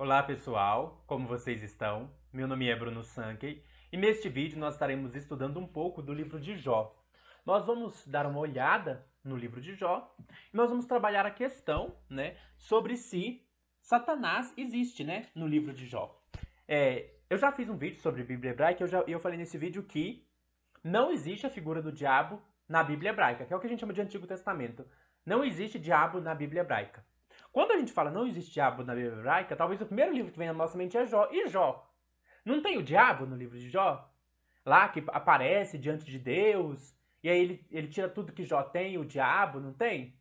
Olá pessoal, como vocês estão? Meu nome é Bruno Sankey e neste vídeo nós estaremos estudando um pouco do livro de Jó. Nós vamos dar uma olhada no livro de Jó e nós vamos trabalhar a questão, sobre se Satanás existe, no livro de Jó. Eu já fiz um vídeo sobre Bíblia hebraica e eu falei nesse vídeo que não existe a figura do diabo na Bíblia hebraica, que é o que a gente chama de Antigo Testamento. Não existe diabo na Bíblia hebraica. Quando a gente fala não existe diabo na Bíblia hebraica, talvez o primeiro livro que vem na nossa mente é Jó. E Jó? Não tem o diabo no livro de Jó? Lá que aparece diante de Deus, e aí ele tira tudo que Jó tem, o diabo, não tem?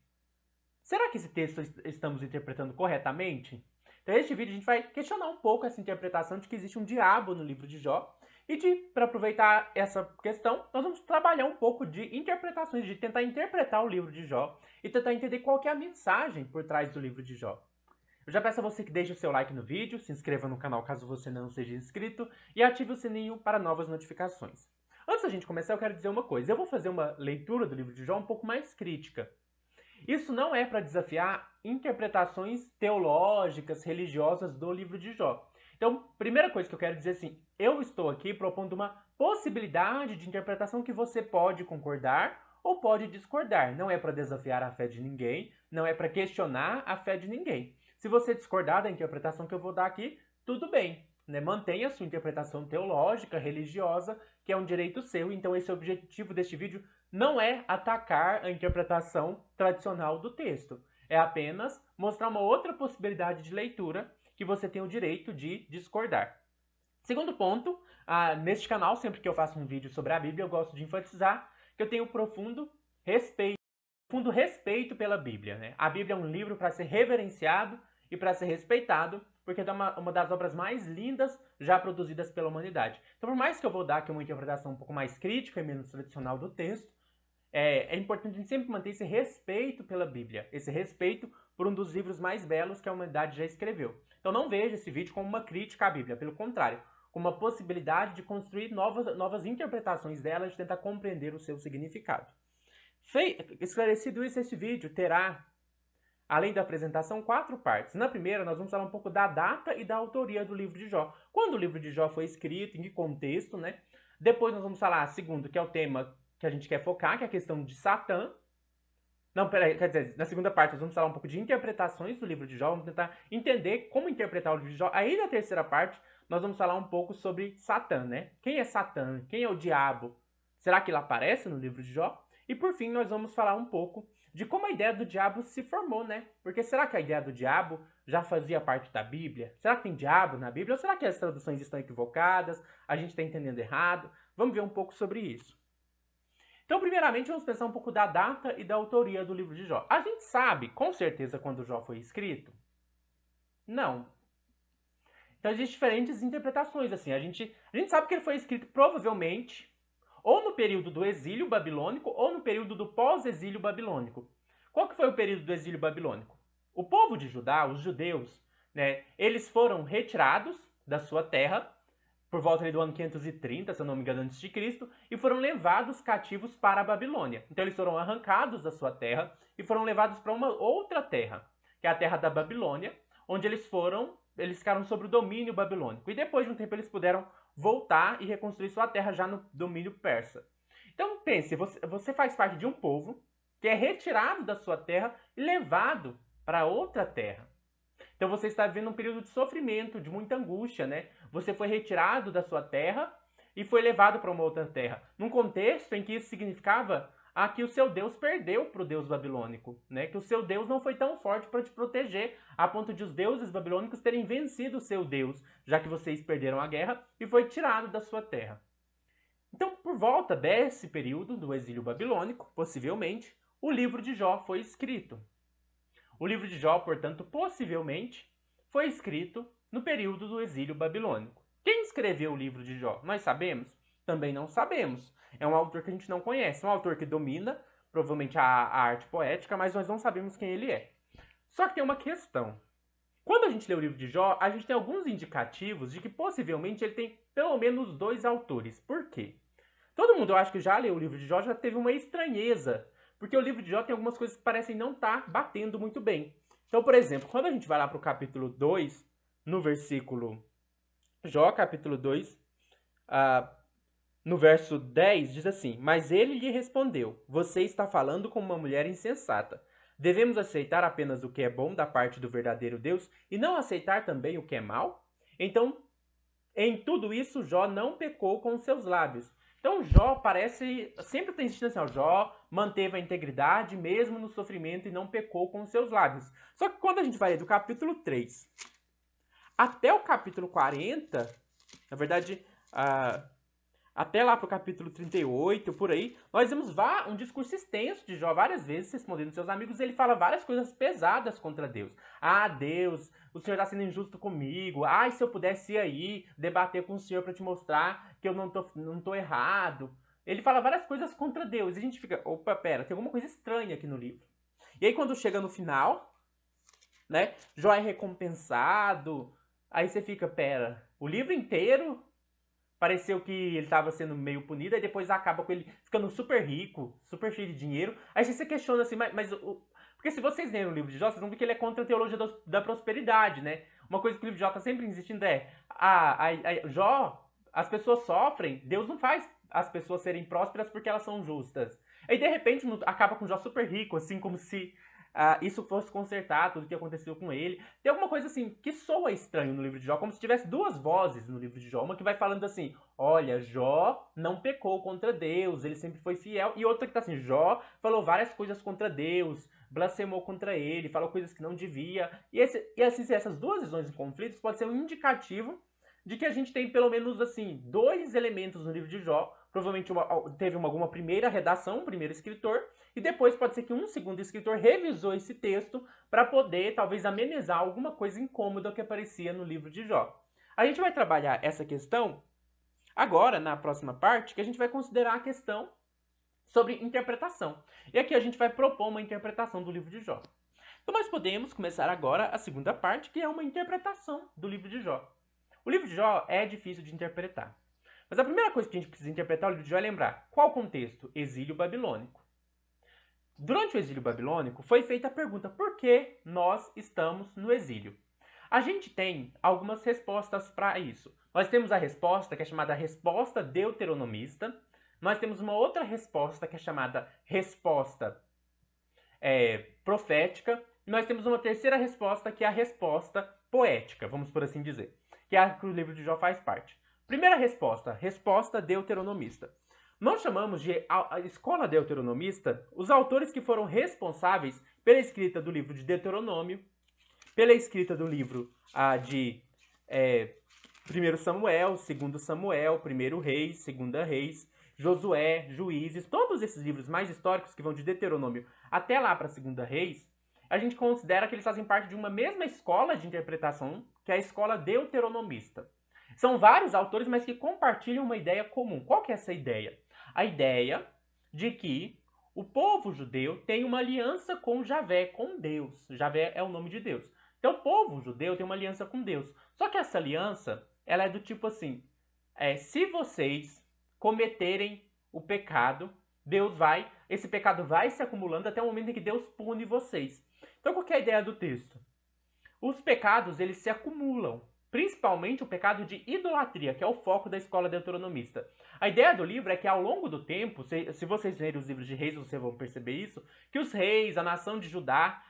Será que esse texto estamos interpretando corretamente? Então, neste vídeo a gente vai questionar um pouco essa interpretação de que existe um diabo no livro de Jó. E para aproveitar essa questão, nós vamos trabalhar um pouco de interpretações, de tentar interpretar o livro de Jó e tentar entender qual que é a mensagem por trás do livro de Jó. Eu já peço a você que deixe o seu like no vídeo, se inscreva no canal caso você não seja inscrito e ative o sininho para novas notificações. Antes da gente começar, eu quero dizer uma coisa. Eu vou fazer uma leitura do livro de Jó um pouco mais crítica. Isso não é para desafiar interpretações teológicas, religiosas do livro de Jó. Então, primeira coisa que eu quero dizer assim, eu estou aqui propondo uma possibilidade de interpretação que você pode concordar ou pode discordar. Não é para desafiar a fé de ninguém, não é para questionar a fé de ninguém. Se você discordar da interpretação que eu vou dar aqui, tudo bem. Mantenha a sua interpretação teológica, religiosa, que é um direito seu. Então, esse é o objetivo deste vídeo. Não é atacar a interpretação tradicional do texto. É apenas mostrar uma outra possibilidade de leitura que você tem o direito de discordar. Segundo ponto, neste canal, sempre que eu faço um vídeo sobre a Bíblia, eu gosto de enfatizar que eu tenho profundo respeito pela Bíblia. A Bíblia é um livro para ser reverenciado e para ser respeitado, porque é uma das obras mais lindas já produzidas pela humanidade. Então, por mais que eu vou dar aqui uma interpretação um pouco mais crítica e menos tradicional do texto, é importante a gente sempre manter esse respeito pela Bíblia, esse respeito por um dos livros mais belos que a humanidade já escreveu. Então não veja esse vídeo como uma crítica à Bíblia, pelo contrário, como uma possibilidade de construir novas interpretações dela, de tentar compreender o seu significado. Esclarecido isso, esse vídeo terá, além da apresentação, 4 partes. Na primeira, nós vamos falar um pouco da data e da autoria do livro de Jó. Quando o livro de Jó foi escrito, em que contexto, Depois nós vamos falar, segundo, que é o tema que a gente quer focar, que é a questão de Satã. Não, peraí, quer dizer, na segunda parte nós vamos falar um pouco de interpretações do livro de Jó, vamos tentar entender como interpretar o livro de Jó. Aí na terceira parte nós vamos falar um pouco sobre Satã, Quem é Satã? Quem é o diabo? Será que ele aparece no livro de Jó? E por fim nós vamos falar um pouco de como a ideia do diabo se formou, Porque será que a ideia do diabo já fazia parte da Bíblia? Será que tem diabo na Bíblia? Ou será que as traduções estão equivocadas? A gente está entendendo errado? Vamos ver um pouco sobre isso. Então, primeiramente, vamos pensar um pouco da data e da autoria do livro de Jó. A gente sabe, com certeza, quando Jó foi escrito? Não. Então, existem diferentes interpretações, assim. A gente sabe que ele foi escrito, provavelmente, ou no período do exílio babilônico, ou no período do pós-exílio babilônico. Qual que foi o período do exílio babilônico? O povo de Judá, os judeus, eles foram retirados da sua terra, por volta do ano 530, se eu não me engano, antes de Cristo, e foram levados cativos para a Babilônia. Então eles foram arrancados da sua terra e foram levados para uma outra terra, que é a terra da Babilônia, onde eles ficaram sob o domínio babilônico. E depois de um tempo eles puderam voltar e reconstruir sua terra já no domínio persa. Então pense, você faz parte de um povo que é retirado da sua terra e levado para outra terra. Então você está vivendo um período de sofrimento, de muita angústia, Você foi retirado da sua terra e foi levado para uma outra terra. Num contexto em que isso significava que o seu Deus perdeu para o Deus babilônico, Que o seu Deus não foi tão forte para te proteger, a ponto de os deuses babilônicos terem vencido o seu Deus, já que vocês perderam a guerra e foi tirado da sua terra. Então, por volta desse período do exílio babilônico, possivelmente, o livro de Jó foi escrito. O livro de Jó, portanto, possivelmente, foi escrito no período do exílio babilônico. Quem escreveu o livro de Jó? Nós sabemos? Também não sabemos. É um autor que a gente não conhece, um autor que domina, provavelmente, a arte poética, mas nós não sabemos quem ele é. Só que tem uma questão. Quando a gente lê o livro de Jó, a gente tem alguns indicativos de que possivelmente ele tem pelo menos 2 autores. Por quê? Todo mundo, eu acho que já leu o livro de Jó, já teve uma estranheza, porque o livro de Jó tem algumas coisas que parecem não estar batendo muito bem. Então, por exemplo, quando a gente vai lá para o capítulo 2 no versículo Jó, capítulo 2, no verso 10, diz assim: Mas ele lhe respondeu: Você está falando como uma mulher insensata. Devemos aceitar apenas o que é bom da parte do verdadeiro Deus e não aceitar também o que é mal? Então, em tudo isso, Jó não pecou com os seus lábios. Então, Jó parece. Sempre está insistindo assim: ó, Jó manteve a integridade mesmo no sofrimento e não pecou com os seus lábios. Só que quando a gente vai ler do capítulo 3 até o capítulo 40, na verdade, até lá pro capítulo 38, por aí, nós vemos um discurso extenso de Jó várias vezes respondendo seus amigos. Ele fala várias coisas pesadas contra Deus. Ah, Deus, o Senhor está sendo injusto comigo. Ah, se eu pudesse ir aí debater com o Senhor para te mostrar que eu não tô errado. Ele fala várias coisas contra Deus. E a gente fica, opa, pera, tem alguma coisa estranha aqui no livro. E aí quando chega no final, né, Jó é recompensado. Aí você fica, pera, o livro inteiro pareceu que ele estava sendo meio punido, aí depois acaba com ele ficando super rico, super cheio de dinheiro. Aí você se questiona assim, porque se vocês lerem o livro de Jó, vocês vão ver que ele é contra a teologia da prosperidade, né? Uma coisa que o livro de Jó está sempre insistindo é, Jó, as pessoas sofrem, Deus não faz as pessoas serem prósperas porque elas são justas. Aí de repente acaba com Jó super rico, assim como se isso fosse consertar tudo o que aconteceu com ele. Tem alguma coisa assim que soa estranho no livro de Jó, como se tivesse duas vozes no livro de Jó. Uma que vai falando assim: olha, Jó não pecou contra Deus, ele sempre foi fiel. E outra que tá assim: Jó falou várias coisas contra Deus, blasfemou contra ele, falou coisas que não devia. E assim, essas duas visões em conflitos pode ser um indicativo de que a gente tem pelo menos assim dois elementos no livro de Jó. Provavelmente teve alguma primeira redação, um primeiro escritor, e depois pode ser que um segundo escritor revisou esse texto para poder talvez amenizar alguma coisa incômoda que aparecia no livro de Jó. A gente vai trabalhar essa questão agora na próxima parte, que a gente vai considerar a questão sobre interpretação. E aqui a gente vai propor uma interpretação do livro de Jó. Então nós podemos começar agora a segunda parte, que é uma interpretação do livro de Jó. O livro de Jó é difícil de interpretar. Mas a primeira coisa que a gente precisa interpretar o livro de Jó é lembrar qual o contexto? Exílio babilônico. Durante o exílio babilônico, foi feita a pergunta: por que nós estamos no exílio? A gente tem algumas respostas para isso. Nós temos a resposta que é chamada resposta deuteronomista. Nós temos uma outra resposta que é chamada resposta profética. E nós temos uma terceira resposta que é a resposta poética, vamos por assim dizer, que é a que o livro de Jó faz parte. Primeira resposta, resposta deuteronomista. Nós chamamos de a escola deuteronomista os autores que foram responsáveis pela escrita do livro de Deuteronômio, pela escrita do livro de 1 Samuel, 2 Samuel, 1 Reis, 2 Reis, Josué, Juízes, todos esses livros mais históricos que vão de Deuteronômio até lá para 2 Reis, a gente considera que eles fazem parte de uma mesma escola de interpretação, que é a escola deuteronomista. São vários autores, mas que compartilham uma ideia comum. Qual que é essa ideia? A ideia de que o povo judeu tem uma aliança com Javé, com Deus. Javé é o nome de Deus. Então o povo judeu tem uma aliança com Deus. Só que essa aliança, ela é do tipo assim, se vocês cometerem o pecado, esse pecado vai se acumulando até o momento em que Deus pune vocês. Então qual que é a ideia do texto? Os pecados, eles se acumulam. Principalmente o pecado de idolatria, que é o foco da escola deuteronomista. A ideia do livro é que ao longo do tempo, se vocês lerem os livros de reis, vocês vão perceber isso, que os reis, a nação de Judá,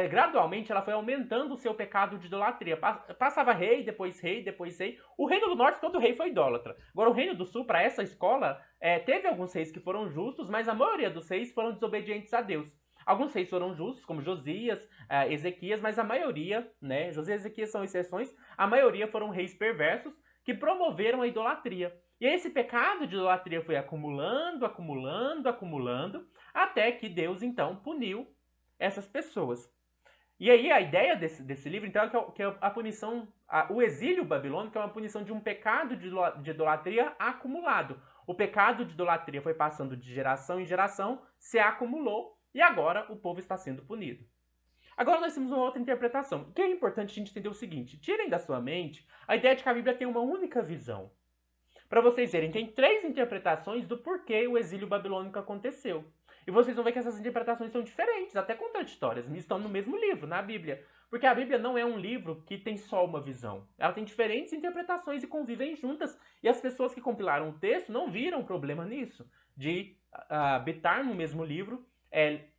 gradualmente ela foi aumentando o seu pecado de idolatria. Passava rei, depois rei, depois rei. O reino do norte, todo rei foi idólatra. Agora o reino do sul, para essa escola, teve alguns reis que foram justos, mas a maioria dos reis foram desobedientes a Deus. Alguns reis foram justos, como Josias, Ezequias, mas a maioria, né, Josias e Ezequias são exceções, a maioria foram reis perversos que promoveram a idolatria. E esse pecado de idolatria foi acumulando, acumulando, acumulando, até que Deus, então, puniu essas pessoas. E aí a ideia desse livro, então, é que a punição, o exílio babilônico é uma punição de um pecado de idolatria acumulado. O pecado de idolatria foi passando de geração em geração, se acumulou, e agora o povo está sendo punido. Agora nós temos uma outra interpretação. O que é importante a gente entender o seguinte: tirem da sua mente a ideia de que a Bíblia tem uma única visão. Para vocês verem, tem 3 interpretações do porquê o exílio babilônico aconteceu. E vocês vão ver que essas interpretações são diferentes, até contraditórias, estão no mesmo livro, na Bíblia. Porque a Bíblia não é um livro que tem só uma visão. Ela tem diferentes interpretações e convivem juntas. E as pessoas que compilaram o texto não viram problema nisso, de habitar no mesmo livro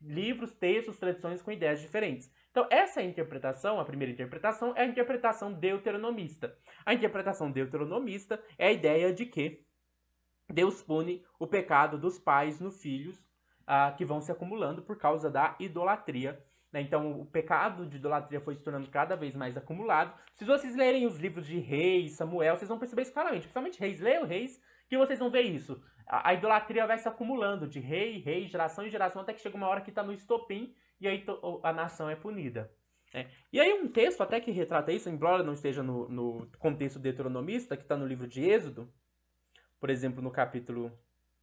livros, textos, tradições com ideias diferentes. Então, essa interpretação, a primeira interpretação, é a interpretação deuteronomista. A interpretação deuteronomista é a ideia de que Deus pune o pecado dos pais nos filhos que vão se acumulando por causa da idolatria. Né? Então, o pecado de idolatria foi se tornando cada vez mais acumulado. Se vocês lerem os livros de Reis, Samuel, vocês vão perceber isso claramente. Principalmente Reis. Leiam Reis, que vocês vão ver isso. A idolatria vai se acumulando de rei em rei, geração em geração, até que chega uma hora que está no estopim e aí a nação é punida. Né? E aí um texto até que retrata isso, embora não esteja no contexto deuteronomista, que está no livro de Êxodo, por exemplo, no capítulo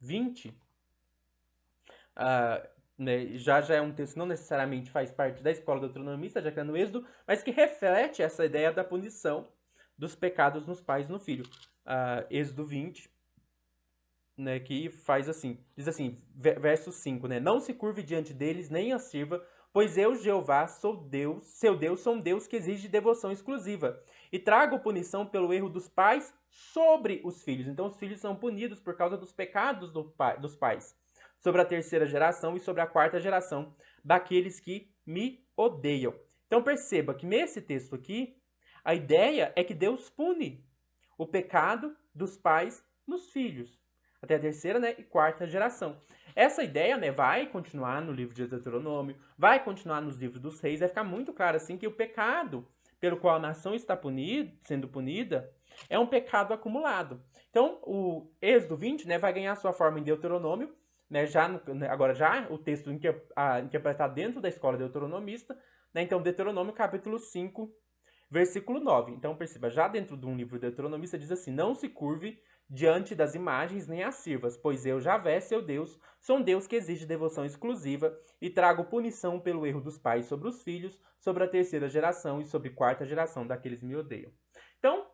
20, né, já é um texto que não necessariamente faz parte da escola deuteronomista, já que é no Êxodo, mas que reflete essa ideia da punição dos pecados nos pais e no filho. Êxodo 20, né, que faz assim, diz assim, verso 5, né? Não se curve diante deles, nem as sirva, pois eu, Jeová, sou Deus, seu Deus, sou um Deus que exige devoção exclusiva. E trago punição pelo erro dos pais sobre os filhos. Então, os filhos são punidos por causa dos pecados dos pais. Sobre a terceira geração e sobre a quarta geração daqueles que me odeiam. Então, perceba que nesse texto aqui, a ideia é que Deus pune o pecado dos pais nos filhos. Até a terceira, né, e quarta geração. Essa ideia, né, vai continuar no livro de Deuteronômio, vai continuar nos livros dos reis, vai ficar muito claro assim que o pecado pelo qual a nação está sendo punida é um pecado acumulado. Então, o Êxodo 20, né, vai ganhar sua forma em Deuteronômio, né, agora já o texto interpretado dentro da escola deuteronomista, né, então Deuteronômio capítulo 5, versículo 9. Então, perceba, já dentro de um livro deuteronomista diz assim, não se curve diante das imagens nem as sirvas, pois eu, Javé, seu Deus, sou um Deus que exige devoção exclusiva e trago punição pelo erro dos pais sobre os filhos, sobre a terceira geração e sobre a quarta geração daqueles que me odeiam. Então,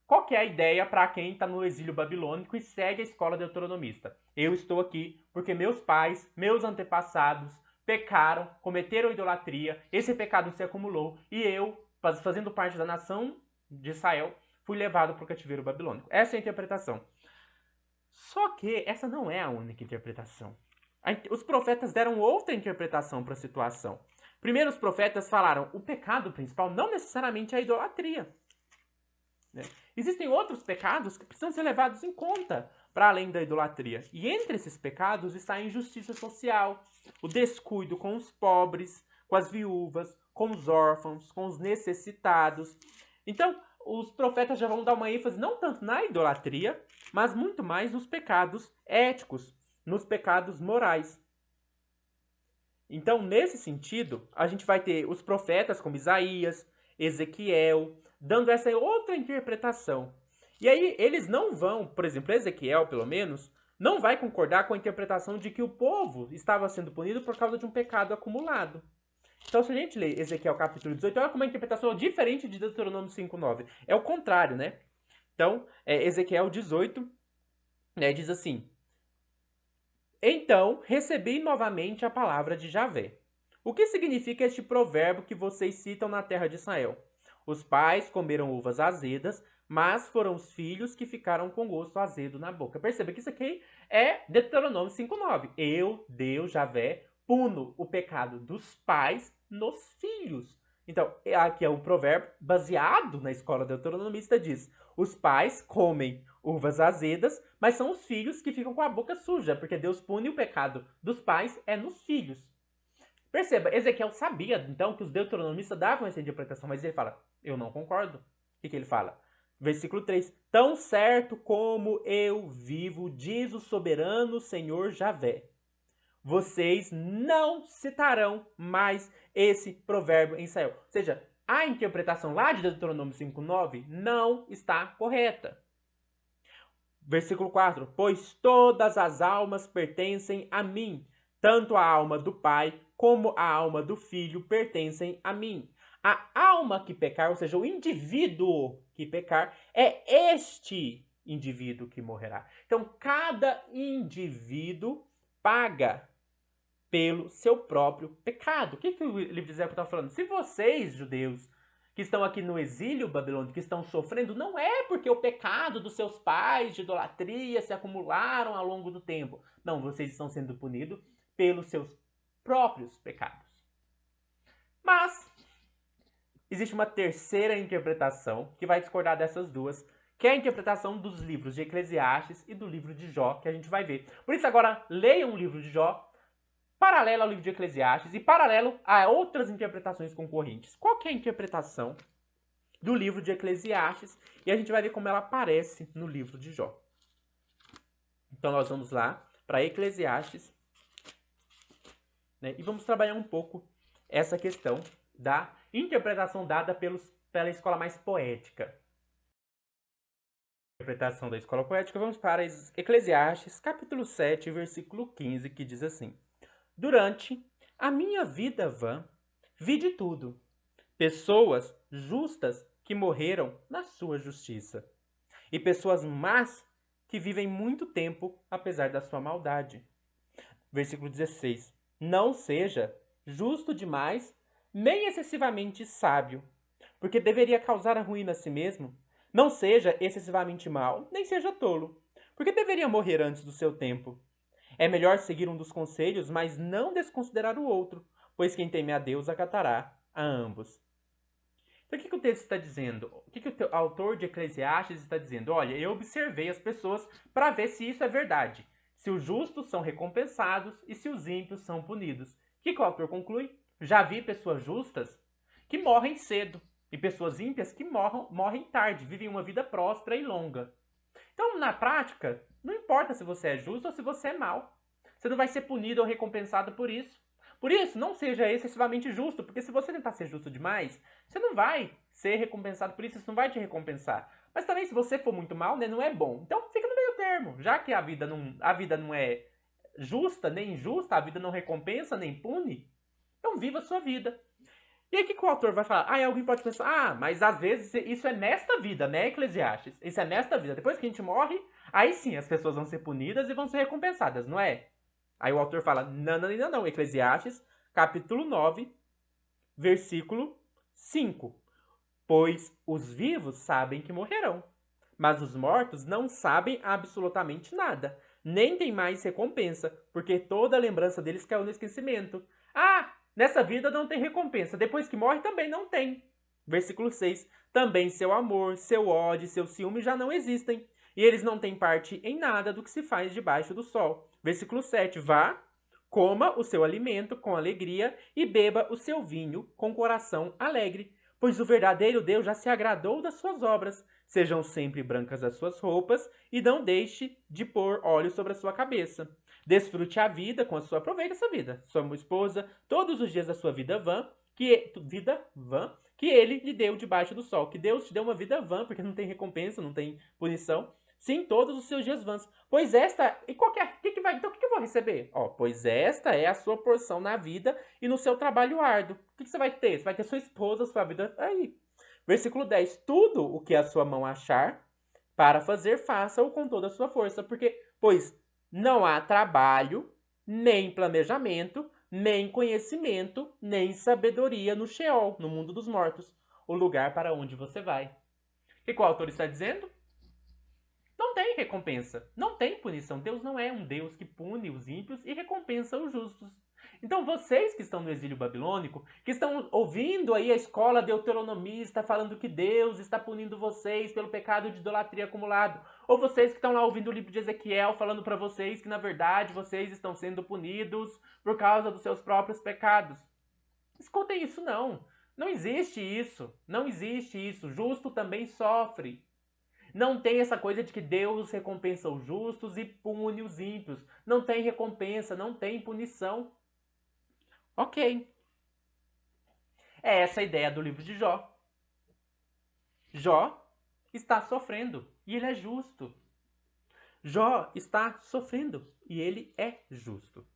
qual que é a ideia para quem está no exílio babilônico e segue a escola deuteronomista? Eu estou aqui porque meus pais, meus antepassados, pecaram, cometeram idolatria, esse pecado se acumulou e eu, fazendo parte da nação de Israel, fui levado para o cativeiro babilônico. Essa é a interpretação. Só que essa não é a única interpretação. Os profetas deram outra interpretação para a situação. Primeiro, os profetas falaram o pecado principal não necessariamente é a idolatria. Né? Existem outros pecados que precisam ser levados em conta para além da idolatria. E entre esses pecados está a injustiça social, o descuido com os pobres, com as viúvas, com os órfãos, com os necessitados. Então, os profetas já vão dar uma ênfase não tanto na idolatria, mas muito mais nos pecados éticos, nos pecados morais. Então, nesse sentido, a gente vai ter os profetas como Isaías, Ezequiel, dando essa outra interpretação. E aí, eles não vão, por exemplo, Ezequiel, pelo menos, não vai concordar com a interpretação de que o povo estava sendo punido por causa de um pecado acumulado. Então, se a gente ler Ezequiel capítulo 18, olha como a interpretação é diferente de Deuteronômio 5:9. É o contrário, né? Então, Ezequiel 18, né, diz assim: Então, recebi novamente a palavra de Javé. O que significa este provérbio que vocês citam na terra de Israel? Os pais comeram uvas azedas, mas foram os filhos que ficaram com gosto azedo na boca. Perceba que isso aqui é Deuteronômio 5:9. Eu, Deus, Javé, puno o pecado dos pais nos filhos. Então, aqui é um provérbio baseado na escola deuteronomista, diz: os pais comem uvas azedas, mas são os filhos que ficam com a boca suja, porque Deus pune o pecado dos pais nos filhos. Perceba, Ezequiel sabia, então, que os deuteronomistas davam essa interpretação, mas ele fala, eu não concordo. O que ele fala? Versículo 3. Tão certo como eu vivo, diz o soberano Senhor Javé, vocês não citarão mais esse provérbio em Israel. Ou seja, a interpretação lá de Deuteronômio 5:9 não está correta. Versículo 4. Pois todas as almas pertencem a mim, tanto a alma do pai como a alma do filho pertencem a mim. A alma que pecar, ou seja, o indivíduo que pecar, é este indivíduo que morrerá. Então, cada indivíduo paga pelo seu próprio pecado. O que o livro de Ezequiel está falando? Se vocês, judeus, que estão aqui no exílio babilônico, que estão sofrendo, não é porque o pecado dos seus pais de idolatria se acumularam ao longo do tempo. Não, vocês estão sendo punidos pelos seus próprios pecados. Mas existe uma terceira interpretação que vai discordar dessas duas, que é a interpretação dos livros de Eclesiastes e do livro de Jó, que a gente vai ver. Por isso, agora, leiam o livro de Jó, paralelo ao livro de Eclesiastes e paralelo a outras interpretações concorrentes. Qual que é a interpretação do livro de Eclesiastes? E a gente vai ver como ela aparece no livro de Jó. Então, nós vamos lá para Eclesiastes, né, e vamos trabalhar um pouco essa questão da interpretação dada pela escola mais poética. Interpretação da escola poética, vamos para Eclesiastes, capítulo 7, versículo 15, que diz assim: Durante a minha vida vã, vi de tudo, pessoas justas que morreram na sua justiça, e pessoas más que vivem muito tempo apesar da sua maldade. Versículo 16: Não seja justo demais, nem excessivamente sábio, porque deveria causar a ruína a si mesmo. Não seja excessivamente mau, nem seja tolo, porque deveria morrer antes do seu tempo. É melhor seguir um dos conselhos, mas não desconsiderar o outro, pois quem teme a Deus acatará a ambos. Então, o que o texto está dizendo? O que o autor de Eclesiastes está dizendo? Olha, eu observei as pessoas para ver se isso é verdade. Se os justos são recompensados e se os ímpios são punidos. O que o autor conclui? Já vi pessoas justas que morrem cedo e pessoas ímpias que morrem tarde, vivem uma vida próspera e longa. Então, na prática, não importa se você é justo ou se você é mau. Você não vai ser punido ou recompensado por isso. Por isso, não seja excessivamente justo, porque se você tentar ser justo demais, você não vai ser recompensado por isso, isso não vai te recompensar. Mas também, se você for muito mal, né, não é bom. Então, fica no meio termo. Já que a vida não é justa nem injusta, a vida não recompensa nem pune, então viva a sua vida. E aí o que o autor vai falar? Aí alguém pode pensar, mas às vezes isso é nesta vida, né, Eclesiastes? Isso é nesta vida. Depois que a gente morre, aí sim as pessoas vão ser punidas e vão ser recompensadas, não é? Aí o autor fala, não. Eclesiastes, capítulo 9, versículo 5. Pois os vivos sabem que morrerão, mas os mortos não sabem absolutamente nada, nem tem mais recompensa, porque toda a lembrança deles caiu no esquecimento. Nessa vida não tem recompensa, depois que morre também não tem. Versículo 6. Também seu amor, seu ódio, seu ciúme já não existem, e eles não têm parte em nada do que se faz debaixo do sol. Versículo 7. Vá, coma o seu alimento com alegria e beba o seu vinho com coração alegre, pois o verdadeiro Deus já se agradou das suas obras. Sejam sempre brancas as suas roupas e não deixe de pôr óleo sobre a sua cabeça. Desfrute a vida com a sua, aproveita essa vida, sua esposa, todos os dias da sua vida vã, que ele lhe deu debaixo do sol. Que Deus te deu uma vida vã, porque não tem recompensa, não tem punição. Sim, todos os seus dias vãs. Pois esta, e qual que é, então o que eu vou receber? Pois esta é a sua porção na vida e no seu trabalho árduo. O que você vai ter? Você vai ter sua esposa, sua vida aí. Versículo 10. Tudo o que a sua mão achar para fazer, faça-o com toda a sua força. Pois não há trabalho, nem planejamento, nem conhecimento, nem sabedoria no Sheol, no mundo dos mortos, o lugar para onde você vai. O que o autor está dizendo? Não tem recompensa, não tem punição. Deus não é um Deus que pune os ímpios e recompensa os justos. Então vocês que estão no exílio babilônico, que estão ouvindo aí a escola deuteronomista falando que Deus está punindo vocês pelo pecado de idolatria acumulado, ou vocês que estão lá ouvindo o livro de Ezequiel falando para vocês que na verdade vocês estão sendo punidos por causa dos seus próprios pecados. Escutem isso não. Não existe isso. Não existe isso. Justo também sofre. Não tem essa coisa de que Deus recompensa os justos e pune os ímpios. Não tem recompensa, não tem punição. Ok. É essa a ideia do livro de Jó. Jó está sofrendo e ele é justo. Jó está sofrendo e ele é justo.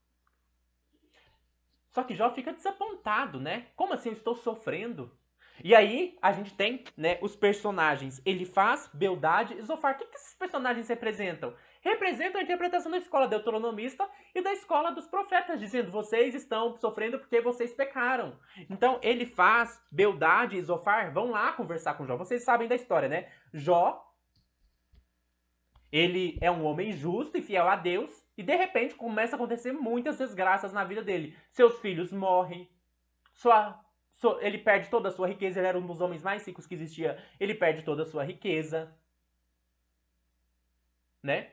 Só que Jó fica desapontado, né? Como assim eu estou sofrendo? E aí a gente tem, né, os personagens Elifaz, Beldade e Zofar. O que esses personagens representam? representam a interpretação da escola deuteronomista e da escola dos profetas, dizendo, vocês estão sofrendo porque vocês pecaram. Então, ele faz Beldade e Zofar, vão lá conversar com Jó. Vocês sabem da história, né? Jó, ele é um homem justo e fiel a Deus, e de repente começa a acontecer muitas desgraças na vida dele. Seus filhos morrem, ele perde toda a sua riqueza, ele era um dos homens mais ricos que existia, ele perde toda a sua riqueza, né?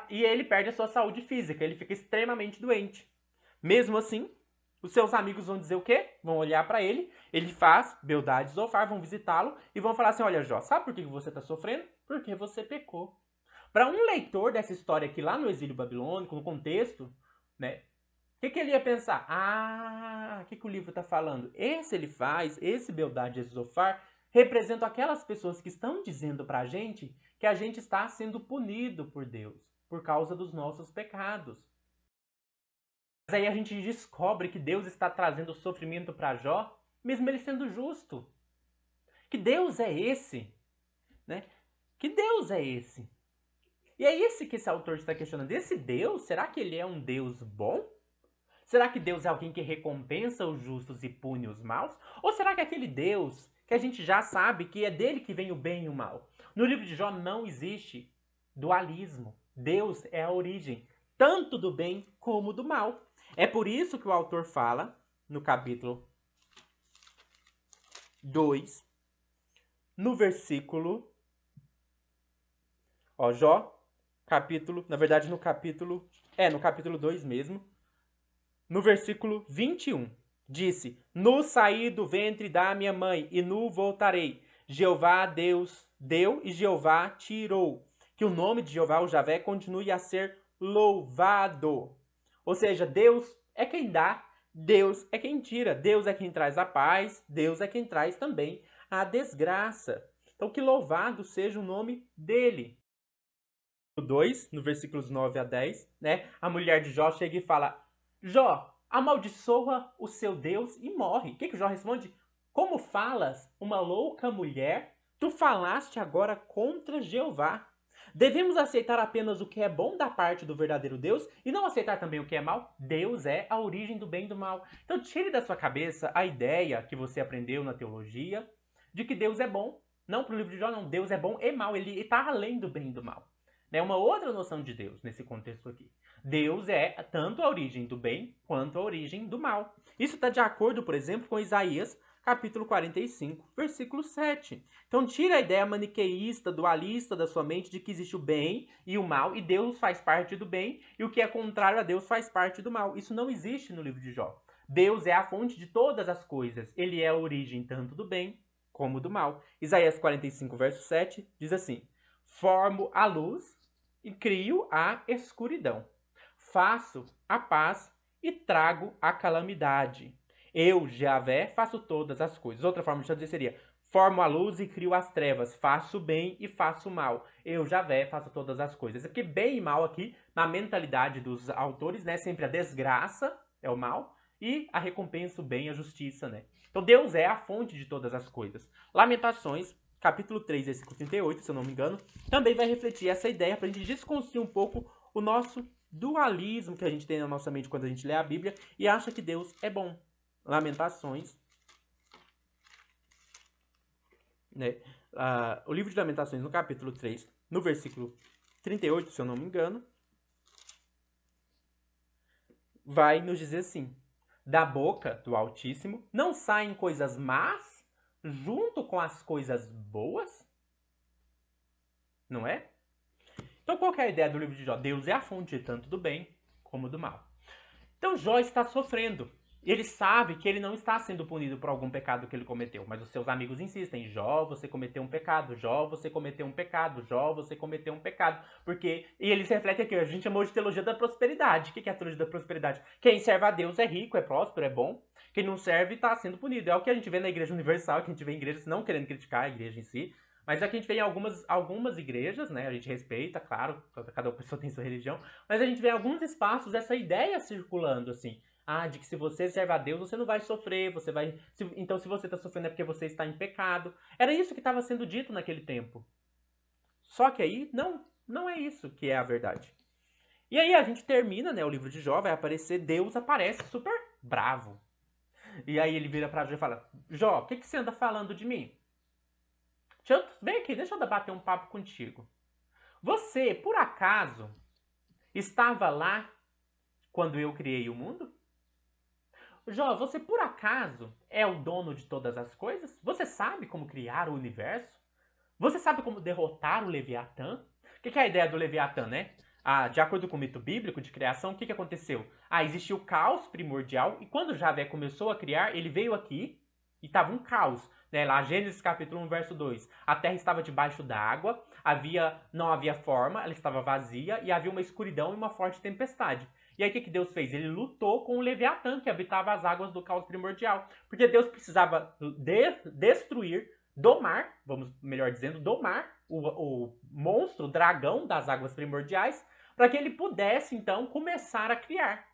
E ele perde a sua saúde física, ele fica extremamente doente. Mesmo assim, os seus amigos vão dizer o quê? Vão olhar para ele faz Beldade e Zofar, vão visitá-lo e vão falar assim, olha Jó, sabe por que você está sofrendo? Porque você pecou. Para um leitor dessa história aqui lá no exílio babilônico, no contexto, né? O que ele ia pensar? O que o livro está falando? Esse Beldade e Zofar, representam aquelas pessoas que estão dizendo para a gente que a gente está sendo punido por Deus, por causa dos nossos pecados. Mas aí a gente descobre que Deus está trazendo sofrimento para Jó, mesmo ele sendo justo. Que Deus é esse? Né? Que Deus é esse? E é esse que esse autor está questionando. Esse Deus, será que ele é um Deus bom? Será que Deus é alguém que recompensa os justos e pune os maus? Ou será que é aquele Deus que a gente já sabe que é dele que vem o bem e o mal? No livro de Jó não existe dualismo. Deus é a origem, tanto do bem como do mal. É por isso que o autor fala, no capítulo 2, no versículo... Jó, no capítulo 2 mesmo, no versículo 21, disse, nu saí do ventre da minha mãe, e nu voltarei. Jeová Deus deu e Jeová tirou. Que o nome de Jeová, o Javé, continue a ser louvado. Ou seja, Deus é quem dá, Deus é quem tira, Deus é quem traz a paz, Deus é quem traz também a desgraça. Então, que louvado seja o nome dele. 2, no versículos 9 a 10, né? A mulher de Jó chega e fala, Jó, amaldiçoa o seu Deus e morre. O que Jó responde? Como falas, uma louca mulher, tu falaste agora contra Jeová. Devemos aceitar apenas o que é bom da parte do verdadeiro Deus e não aceitar também o que é mal? Deus é a origem do bem e do mal. Então tire da sua cabeça a ideia que você aprendeu na teologia de que Deus é bom. Não para o livro de Jó, não. Deus é bom e mal. Ele está além do bem e do mal. É uma outra noção de Deus nesse contexto aqui. Deus é tanto a origem do bem quanto a origem do mal. Isso está de acordo, por exemplo, com Isaías, capítulo 45, versículo 7. Então tira a ideia maniqueísta, dualista da sua mente de que existe o bem e o mal, e Deus faz parte do bem, e o que é contrário a Deus faz parte do mal. Isso não existe no livro de Jó. Deus é a fonte de todas as coisas. Ele é a origem tanto do bem como do mal. Isaías 45, verso 7 diz assim, formo a luz e crio a escuridão. Faço a paz e trago a calamidade. Eu, Javé, faço todas as coisas. Outra forma de dizer seria, formo a luz e crio as trevas. Faço bem e faço mal. Eu, Javé, faço todas as coisas. É porque bem e mal aqui, na mentalidade dos autores, né, sempre a desgraça é o mal e a recompensa, o bem, a justiça, né? Então Deus é a fonte de todas as coisas. Lamentações, capítulo 3, versículo 38, se eu não me engano, também vai refletir essa ideia para a gente desconstruir um pouco o nosso dualismo que a gente tem na nossa mente quando a gente lê a Bíblia e acha que Deus é bom. Lamentações, né? O livro de Lamentações, no capítulo 3, no versículo 38, se eu não me engano, vai nos dizer assim, da boca do Altíssimo não saem coisas más junto com as coisas boas? Não é? Então qual que é a ideia do livro de Jó? Deus é a fonte tanto do bem como do mal. Então Jó está sofrendo. Ele sabe que ele não está sendo punido por algum pecado que ele cometeu, mas os seus amigos insistem, Jó, você cometeu um pecado, Jó, você cometeu um pecado, Jó, você cometeu um pecado. E eles refletem aqui, a gente chamou de teologia da prosperidade. O que é a teologia da prosperidade? Quem serve a Deus é rico, é próspero, é bom. Quem não serve está sendo punido. É o que a gente vê na Igreja Universal, que a gente vê em igrejas, não querendo criticar a igreja em si, mas aqui a gente vê em algumas igrejas, né? A gente respeita, claro, cada pessoa tem sua religião, mas a gente vê em alguns espaços essa ideia circulando, assim. De que se você serve a Deus, você não vai sofrer, então se você está sofrendo é porque você está em pecado. Era isso que estava sendo dito naquele tempo. Só que aí, não. Não é isso que é a verdade. E aí a gente termina, né, o livro de Jó, vai aparecer, Deus aparece super bravo. E aí ele vira pra Jó e fala, Jó, o que você anda falando de mim? Vem aqui, deixa eu debater um papo contigo. Você, por acaso, estava lá quando eu criei o mundo? Jó, você por acaso é o dono de todas as coisas? Você sabe como criar o universo? Você sabe como derrotar o Leviatã? O que é a ideia do Leviatã, né? De acordo com o mito bíblico de criação, o que aconteceu? Existiu o caos primordial e quando Javé começou a criar, ele veio aqui e estava um caos. Né? Lá, Gênesis capítulo 1, verso 2. A terra estava debaixo d'água, não havia forma, ela estava vazia e havia uma escuridão e uma forte tempestade. E aí o que Deus fez? Ele lutou com o Leviatã, que habitava as águas do caos primordial. Porque Deus precisava destruir, domar, vamos melhor dizendo, domar o monstro, o dragão das águas primordiais, para que ele pudesse, então, começar a criar.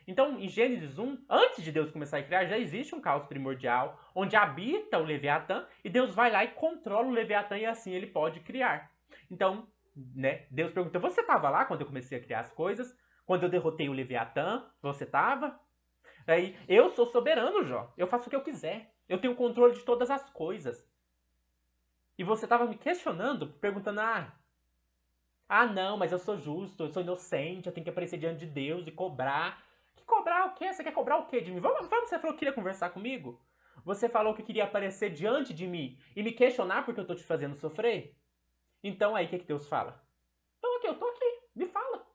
Então, em Gênesis 1, antes de Deus começar a criar, já existe um caos primordial, onde habita o Leviatã, e Deus vai lá e controla o Leviatã, e assim ele pode criar. Então, né, Deus pergunta, você estava lá quando eu comecei a criar as coisas? Quando eu derrotei o Leviatã, você estava? Aí, eu sou soberano, Jó. Eu faço o que eu quiser. Eu tenho controle de todas as coisas. E você estava me questionando, perguntando, não, mas eu sou justo, eu sou inocente, eu tenho que aparecer diante de Deus e cobrar. Que cobrar o quê? Você quer cobrar o quê de mim? Vamos, você falou que queria conversar comigo? Você falou que queria aparecer diante de mim e me questionar porque eu tô te fazendo sofrer? Então aí o que Deus fala? Então aqui, eu tô aqui, me fala,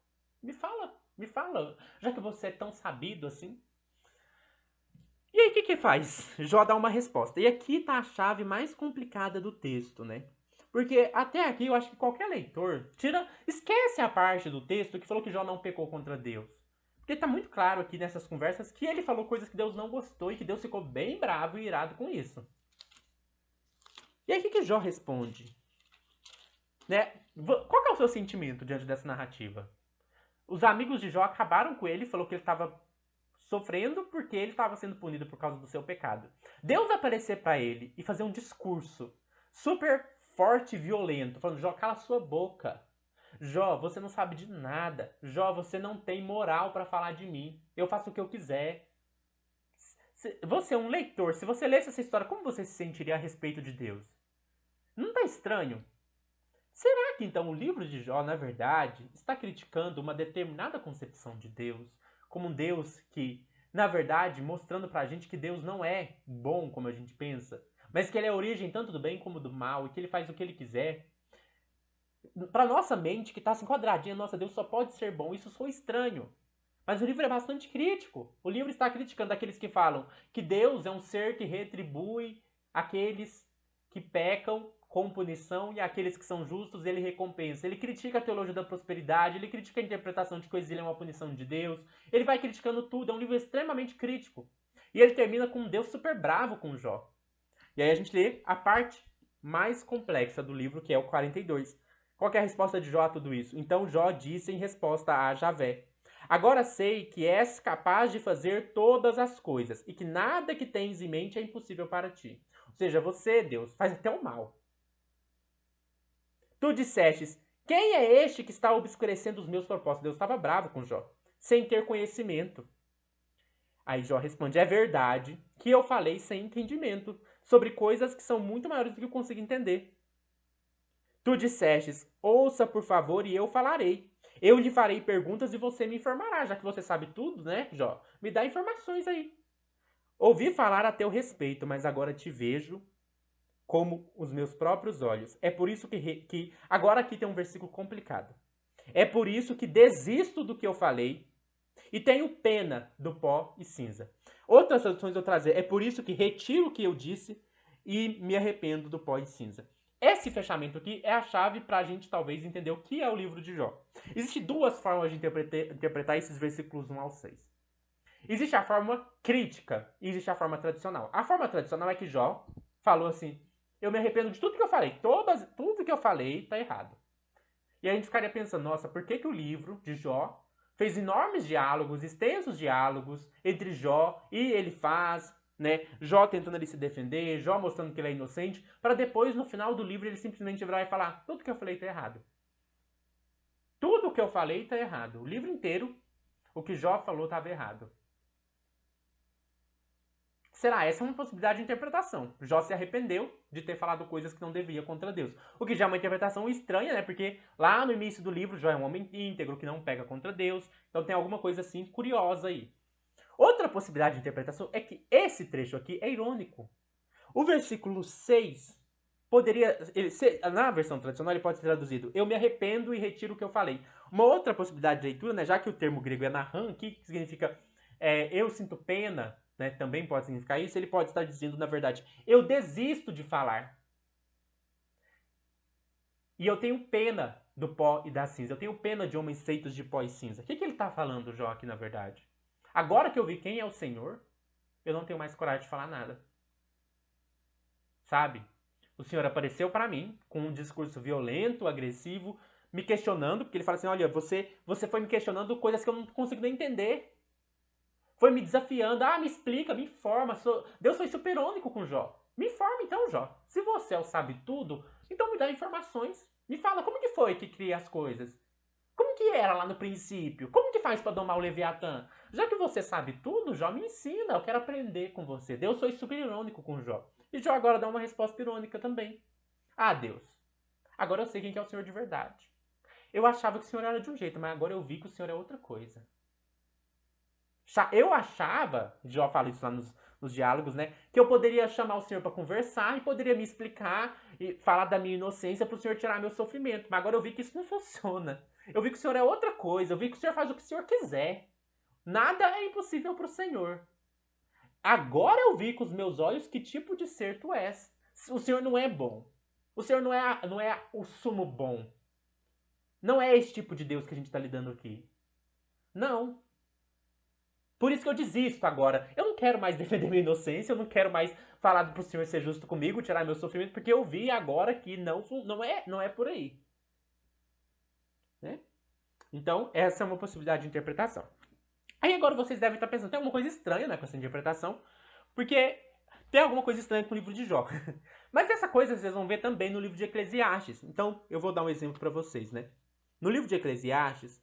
me fala, me fala. Já que você é tão sabido assim. E aí o que faz? Jó dá uma resposta. E aqui tá a chave mais complicada do texto, né? Porque até aqui eu acho que qualquer leitor esquece a parte do texto que falou que Jó não pecou contra Deus. Porque tá muito claro aqui nessas conversas que ele falou coisas que Deus não gostou e que Deus ficou bem bravo e irado com isso. E aí o que Jó responde? Né? Qual que é o seu sentimento diante dessa narrativa? Os amigos de Jó acabaram com ele, falou que ele estava sofrendo porque ele estava sendo punido por causa do seu pecado. Deus aparecer para ele e fazer um discurso super forte e violento, falando: Jó, cala sua boca. Jó, você não sabe de nada. Jó, você não tem moral para falar de mim. Eu faço o que eu quiser. Você é um leitor. Se você lesse essa história, como você se sentiria a respeito de Deus? Não tá estranho? Será que então o livro de Jó, na verdade, está criticando uma determinada concepção de Deus, como um Deus que, na verdade, mostrando pra gente que Deus não é bom como a gente pensa, mas que ele é a origem tanto do bem como do mal e que ele faz o que ele quiser? Pra nossa mente, que tá assim quadradinha, nossa, Deus só pode ser bom, isso soa estranho. Mas o livro é bastante crítico. O livro está criticando aqueles que falam que Deus é um ser que retribui aqueles que pecam com punição e aqueles que são justos ele recompensa. Ele critica a teologia da prosperidade, ele critica a interpretação de que o exílio é uma punição de Deus. Ele vai criticando tudo, é um livro extremamente crítico. E ele termina com um Deus super bravo com Jó. E aí a gente lê a parte mais complexa do livro, que é o 42. Qual que é a resposta de Jó a tudo isso? Então Jó disse em resposta a Javé: Agora sei que és capaz de fazer todas as coisas e que nada que tens em mente é impossível para ti. Ou seja, você, Deus, faz até o mal. Tu dissestes: Quem é este que está obscurecendo os meus propósitos? Deus estava bravo com Jó, sem ter conhecimento. Aí Jó responde: É verdade que eu falei sem entendimento sobre coisas que são muito maiores do que eu consigo entender. Tu dissestes: Ouça, por favor, e eu falarei. Eu lhe farei perguntas e você me informará, já que você sabe tudo, né, Jó? Me dá informações aí. Ouvi falar a teu respeito, mas agora te vejo como os meus próprios olhos. É por isso que agora aqui tem um versículo complicado. É por isso que desisto do que eu falei e tenho pena do pó e cinza. Outras traduções eu trazer, é por isso que retiro o que eu disse e me arrependo do pó e cinza. Esse fechamento aqui é a chave para a gente talvez entender o que é o livro de Jó. Existem duas formas de interpretar esses versículos 1 ao 6. Existe a forma crítica e existe a forma tradicional. A forma tradicional é que Jó falou assim: eu me arrependo de tudo que eu falei, tudo que eu falei está errado. E a gente ficaria pensando: nossa, por que o livro de Jó fez enormes diálogos, extensos diálogos entre Jó e Elifaz, né? Jó tentando ele se defender, Jó mostrando que ele é inocente, para depois, no final do livro, ele simplesmente virar e falar: tudo que eu falei está errado. Tudo o que eu falei está errado. O livro inteiro, o que Jó falou estava errado. Será? Essa é uma possibilidade de interpretação. Jó se arrependeu de ter falado coisas que não devia contra Deus. O que já é uma interpretação estranha, né? Porque lá no início do livro, Jó é um homem íntegro que não pega contra Deus. Então tem alguma coisa assim curiosa aí. Outra possibilidade de interpretação é que esse trecho aqui é irônico. O versículo 6 poderia... na versão tradicional ele pode ser traduzido: eu me arrependo e retiro o que eu falei. Uma outra possibilidade de leitura, né? Já que o termo grego é nahan, que significa eu sinto pena, né, também pode significar isso, ele pode estar dizendo, na verdade, eu desisto de falar. E eu tenho pena do pó e da cinza. Eu tenho pena de homens feitos de pó e cinza. O que ele está falando, Jó, aqui, na verdade? Agora que eu vi quem é o Senhor, eu não tenho mais coragem de falar nada. Sabe? O Senhor apareceu para mim com um discurso violento, agressivo, me questionando, porque ele fala assim, olha, você foi me questionando coisas que eu não consigo nem entender. Foi me desafiando. Me explica, me informa. Deus foi super único com Jó. Me informa então, Jó. Se você é o sabe tudo, então me dá informações. Me fala, como que foi que cria as coisas? Como que era lá no princípio? Como que faz para domar o Leviatã? Já que você sabe tudo, Jó, me ensina. Eu quero aprender com você. Deus foi super irônico com Jó. E Jó agora dá uma resposta irônica também. Deus, agora eu sei quem que é o Senhor de verdade. Eu achava que o Senhor era de um jeito, mas agora eu vi que o Senhor é outra coisa. Eu achava, Jó fala isso lá nos diálogos, né? Que eu poderia chamar o Senhor para conversar e poderia me explicar e falar da minha inocência para o Senhor tirar meu sofrimento. Mas agora eu vi que isso não funciona. Eu vi que o Senhor é outra coisa. Eu vi que o Senhor faz o que o Senhor quiser. Nada é impossível para o Senhor. Agora eu vi com os meus olhos que tipo de ser tu és. O Senhor não é bom. O Senhor não é o sumo bom. Não é esse tipo de Deus que a gente está lidando aqui. Não. Por isso que eu desisto agora. Eu não quero mais defender minha inocência, eu não quero mais falar pro Senhor ser justo comigo, tirar meu sofrimento, porque eu vi agora que não é por aí. Né? Então, essa é uma possibilidade de interpretação. Aí agora vocês devem estar pensando, tem alguma coisa estranha, né, com essa interpretação, porque tem alguma coisa estranha com o livro de Jó. Mas essa coisa vocês vão ver também no livro de Eclesiastes. Então, eu vou dar um exemplo para vocês, né? No livro de Eclesiastes,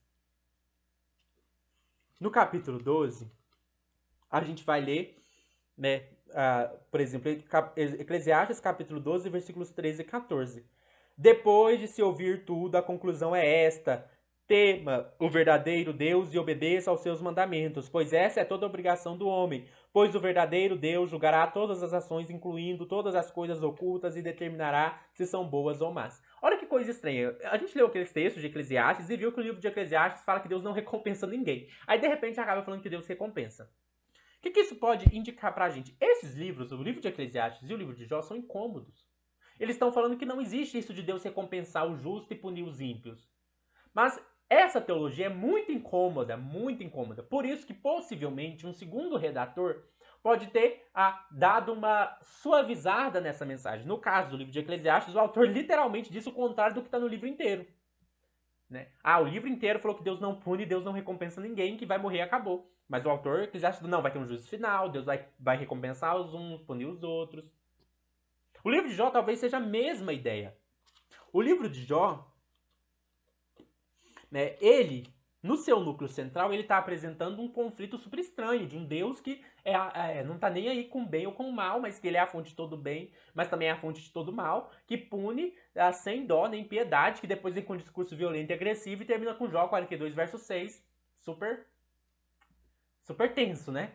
no capítulo 12, a gente vai ler, né, por exemplo, Eclesiastes capítulo 12, versículos 13 e 14. Depois de se ouvir tudo, a conclusão é esta: tema o verdadeiro Deus e obedeça aos seus mandamentos, pois essa é toda a obrigação do homem. Pois o verdadeiro Deus julgará todas as ações, incluindo todas as coisas ocultas, e determinará se são boas ou más. Olha que coisa estranha. A gente leu aqueles textos de Eclesiastes e viu que o livro de Eclesiastes fala que Deus não recompensa ninguém. Aí, de repente, acaba falando que Deus recompensa. O que isso pode indicar pra gente? Esses livros, o livro de Eclesiastes e o livro de Jó, são incômodos. Eles estão falando que não existe isso de Deus recompensar o justo e punir os ímpios. Mas essa teologia é muito incômoda, muito incômoda. Por isso que possivelmente um segundo redator pode ter dado uma suavizada nessa mensagem. No caso do livro de Eclesiastes, o autor literalmente disse o contrário do que está no livro inteiro. Né? O livro inteiro falou que Deus não pune, Deus não recompensa ninguém, que vai morrer e acabou. Mas o autor Eclesiastes não, vai ter um juízo final, Deus vai recompensar os uns, punir os outros. O livro de Jó talvez seja a mesma ideia. O livro de Jó, né, ele, no seu núcleo central, ele está apresentando um conflito super estranho de um Deus que não está nem aí com o bem ou com o mal, mas que ele é a fonte de todo bem, mas também é a fonte de todo mal, que pune sem dó nem piedade, que depois vem com um discurso violento e agressivo e termina com Jó 42, verso 6, super tenso, né?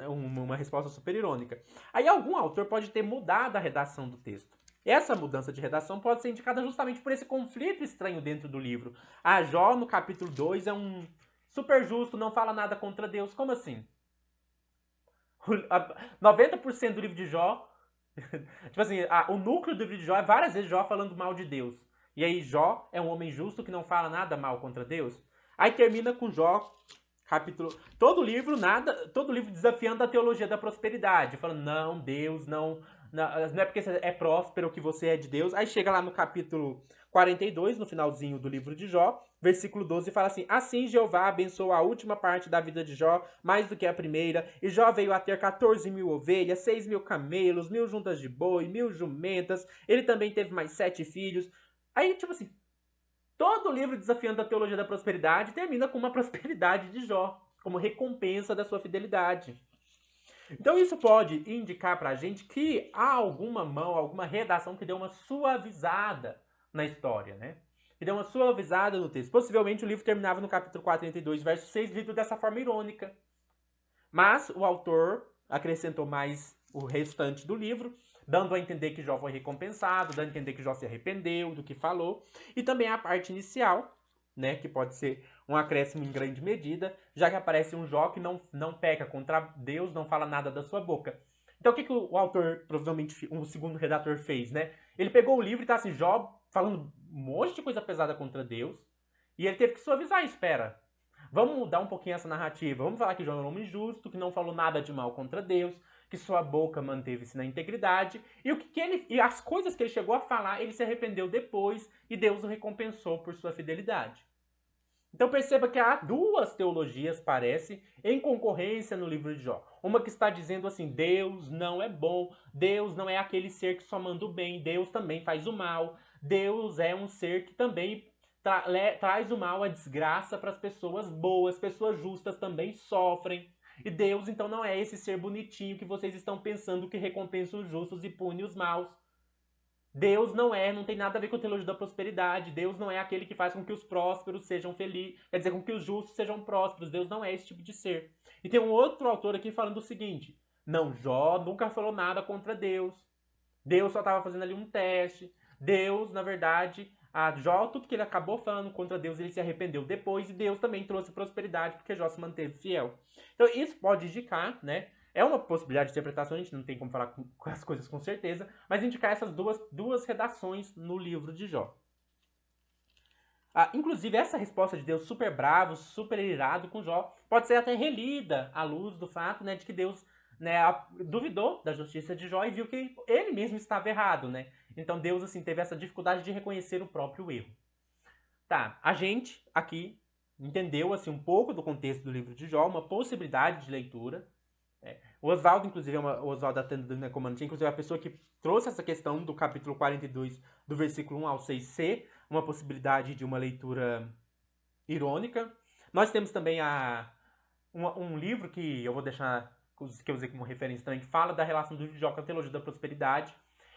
Uma resposta super irônica. Aí algum autor pode ter mudado a redação do texto. Essa mudança de redação pode ser indicada justamente por esse conflito estranho dentro do livro. Jó, no capítulo 2, é um super justo, não fala nada contra Deus. Como assim? 90% do livro de Jó... tipo assim, o núcleo do livro de Jó é várias vezes Jó falando mal de Deus. E aí Jó é um homem justo que não fala nada mal contra Deus. Aí termina com Jó... todo livro desafiando a teologia da prosperidade, falando, não, Deus, não é porque você é próspero que você é de Deus. Aí chega lá no capítulo 42, no finalzinho do livro de Jó, versículo 12, fala assim: assim Jeová abençoou a última parte da vida de Jó, mais do que a primeira, e Jó veio a ter 14.000 ovelhas, 6.000 camelos, 1.000 juntas de boi, 1.000 jumentas, ele também teve mais 7 filhos. Aí, tipo assim, Todo o livro desafiando a teologia da prosperidade termina com uma prosperidade de Jó, como recompensa da sua fidelidade. Então isso pode indicar pra gente que há alguma mão, alguma redação que deu uma suavizada na história, né? Que deu uma suavizada no texto. Possivelmente o livro terminava no capítulo 42, verso 6, lido dessa forma irônica. Mas o autor acrescentou mais o restante do livro, dando a entender que Jó foi recompensado, dando a entender que Jó se arrependeu do que falou, e também a parte inicial, né, que pode ser um acréscimo em grande medida, já que aparece um Jó que não peca contra Deus, não fala nada da sua boca. Então o que o autor, provavelmente o segundo redator, fez, né? Ele pegou o livro e tá assim, Jó falando um monte de coisa pesada contra Deus, e ele teve que suavizar, espera. Vamos mudar um pouquinho essa narrativa. Vamos falar que Jó é um homem justo, que não falou nada de mal contra Deus, que sua boca manteve-se na integridade, e as coisas que ele chegou a falar, ele se arrependeu depois e Deus o recompensou por sua fidelidade. Então perceba que há duas teologias, parece, em concorrência no livro de Jó. Uma que está dizendo assim, Deus não é bom, Deus não é aquele ser que só manda o bem, Deus também faz o mal, Deus é um ser que também traz o mal, a desgraça para as pessoas boas, pessoas justas também sofrem. E Deus então não é esse ser bonitinho que vocês estão pensando que recompensa os justos e pune os maus. Deus não tem nada a ver com a teologia da prosperidade. Deus não é aquele que faz com que os prósperos sejam felizes, quer dizer, com que os justos sejam prósperos. Deus não é esse tipo de ser. E tem um outro autor aqui falando o seguinte: não, Jó nunca falou nada contra Deus. Deus só estava fazendo ali um teste. Deus, na verdade, Jó, tudo que ele acabou falando contra Deus, ele se arrependeu depois, e Deus também trouxe prosperidade porque Jó se manteve fiel. Então isso pode indicar, né? É uma possibilidade de interpretação, a gente não tem como falar com as coisas com certeza, mas indicar essas duas redações no livro de Jó. Inclusive, essa resposta de Deus super bravo, super irado com Jó, pode ser até relida à luz do fato, né, de que Deus, né, duvidou da justiça de Jó e viu que ele mesmo estava errado, né? Então Deus, assim, teve essa dificuldade de reconhecer o próprio erro. Tá, a gente aqui entendeu, assim, um pouco do contexto do livro de Jó, uma possibilidade de leitura. O Oswaldo, inclusive, o Oswaldo da Tenda do Necomandante, inclusive, é a pessoa que trouxe essa questão do capítulo 42, do versículo 1 ao 6c, uma possibilidade de uma leitura irônica. Nós temos também um livro que eu vou deixar, que eu usei como referência também, que fala da relação do Jó com a teologia da prosperidade.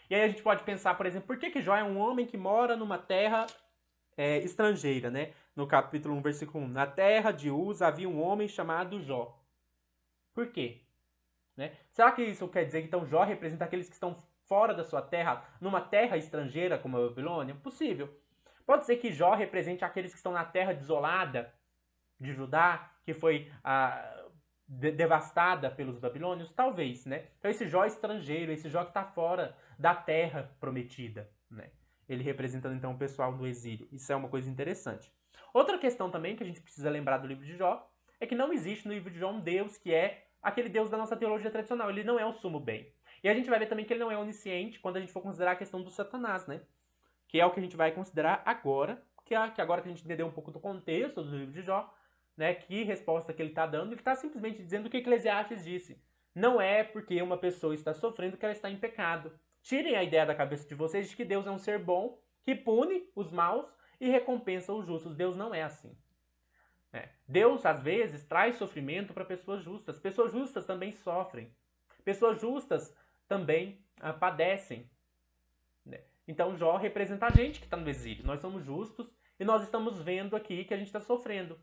E aí a gente pode pensar, por exemplo, por que Jó é um homem que mora numa terra estrangeira, né? No capítulo 1, versículo 1. Na terra de Uz havia um homem chamado Jó. Por quê? Né? Será que isso quer dizer que então Jó representa aqueles que estão fora da sua terra, numa terra estrangeira como a Babilônia? Possível. Pode ser que Jó represente aqueles que estão na terra desolada de Judá, que foi devastada pelos babilônios? Talvez, né? Então esse Jó estrangeiro, esse Jó que está fora da terra prometida, né? Ele representando então o pessoal do exílio. Isso é uma coisa interessante. Outra questão também que a gente precisa lembrar do livro de Jó é que não existe no livro de Jó um Deus que é aquele Deus da nossa teologia tradicional. Ele não é o sumo bem. E a gente vai ver também que ele não é onisciente quando a gente for considerar a questão do Satanás, né? Que é o que a gente vai considerar agora, que agora que a gente entendeu um pouco do contexto do livro de Jó, né? Que resposta que ele está dando, ele está simplesmente dizendo o que Eclesiastes disse. Não é porque uma pessoa está sofrendo que ela está em pecado. Tirem a ideia da cabeça de vocês de que Deus é um ser bom, que pune os maus e recompensa os justos. Deus não é assim. Deus, às vezes, traz sofrimento para pessoas justas. Pessoas justas também sofrem. Pessoas justas também padecem. Então, Jó representa a gente que está no exílio. Nós somos justos e nós estamos vendo aqui que a gente está sofrendo.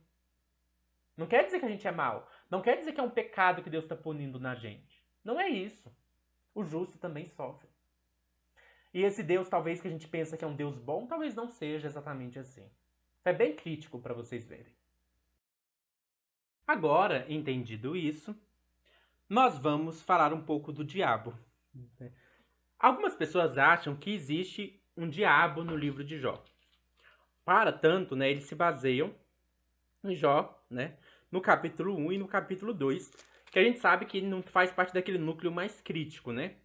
Não quer dizer que a gente é mal. Não quer dizer que é um pecado que Deus está punindo na gente. Não é isso. O justo também sofre. E esse Deus, talvez, que a gente pensa que é um Deus bom, talvez não seja exatamente assim. É bem crítico para vocês verem. Agora, entendido isso, nós vamos falar um pouco do diabo. Algumas pessoas acham que existe um diabo no livro de Jó. Para tanto, né, eles se baseiam em Jó, né, no capítulo 1 e no capítulo 2, que a gente sabe que não faz parte daquele núcleo mais crítico, né?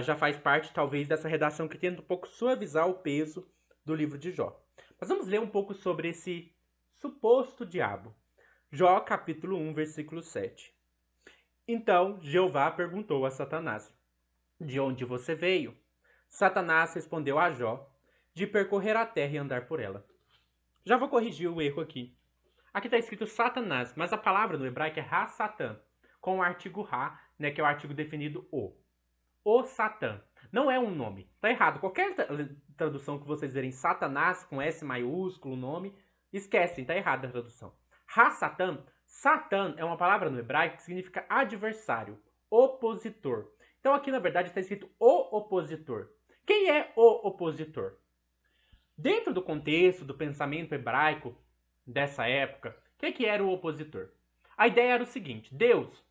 Já faz parte, talvez, dessa redação que tenta um pouco suavizar o peso do livro de Jó. Mas vamos ler um pouco sobre esse suposto diabo. Jó, capítulo 1, versículo 7. Então Jeová perguntou a Satanás: de onde você veio? Satanás respondeu a Jó: de percorrer a terra e andar por ela. Já vou corrigir o erro aqui. Aqui está escrito Satanás, mas a palavra no hebraico é Ha-Satan, com o artigo Ha, né, que é o artigo definido o. O Satã. Não é um nome. Tá errado. Qualquer tradução que vocês verem Satanás com S maiúsculo, o nome, esquecem, tá errada a tradução. Ha-Satã. Satã é uma palavra no hebraico que significa adversário, opositor. Então aqui na verdade está escrito o opositor. Quem é o opositor? Dentro do contexto do pensamento hebraico dessa época, o que era o opositor? A ideia era o seguinte: Deus,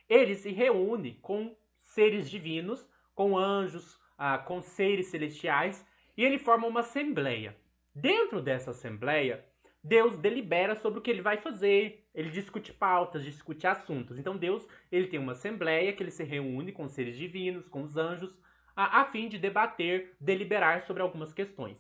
ele se reúne com seres divinos, com anjos, com seres celestiais, e ele forma uma assembleia. Dentro dessa assembleia, Deus delibera sobre o que ele vai fazer, ele discute pautas, discute assuntos. Então Deus, ele tem uma assembleia que ele se reúne com seres divinos, com os anjos, a fim de debater, deliberar sobre algumas questões.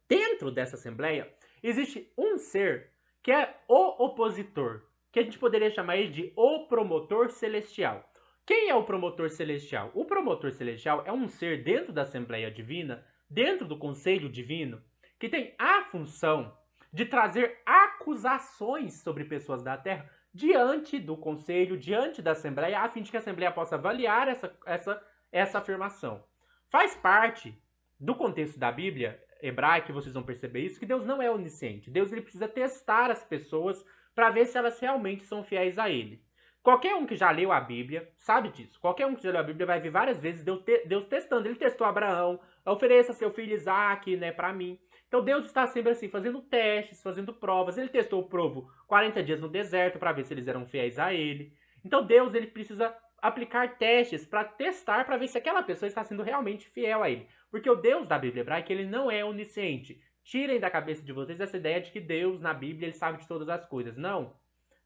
Dentro dessa assembleia, existe um ser que é o opositor, que a gente poderia chamar ele de o promotor celestial. Quem é o promotor celestial? O promotor celestial é um ser dentro da Assembleia Divina, dentro do Conselho Divino, que tem a função de trazer acusações sobre pessoas da Terra diante do Conselho, diante da Assembleia, a fim de que a Assembleia possa avaliar essa afirmação. Faz parte do contexto da Bíblia hebraica, que vocês vão perceber isso, que Deus não é onisciente. Deus ele precisa testar as pessoas para ver se elas realmente são fiéis a ele. Qualquer um que já leu a Bíblia sabe disso. Qualquer um que já leu a Bíblia vai ver várias vezes Deus testando. Ele testou Abraão, ofereça seu filho Isaac, né, para mim. Então Deus está sempre assim, fazendo testes, fazendo provas. Ele testou o povo 40 dias no deserto para ver se eles eram fiéis a ele. Então Deus ele precisa aplicar testes para testar, para ver se aquela pessoa está sendo realmente fiel a ele. Porque o Deus da Bíblia hebraica, ele não é onisciente. Tirem da cabeça de vocês essa ideia de que Deus, na Bíblia, ele sabe de todas as coisas. Não.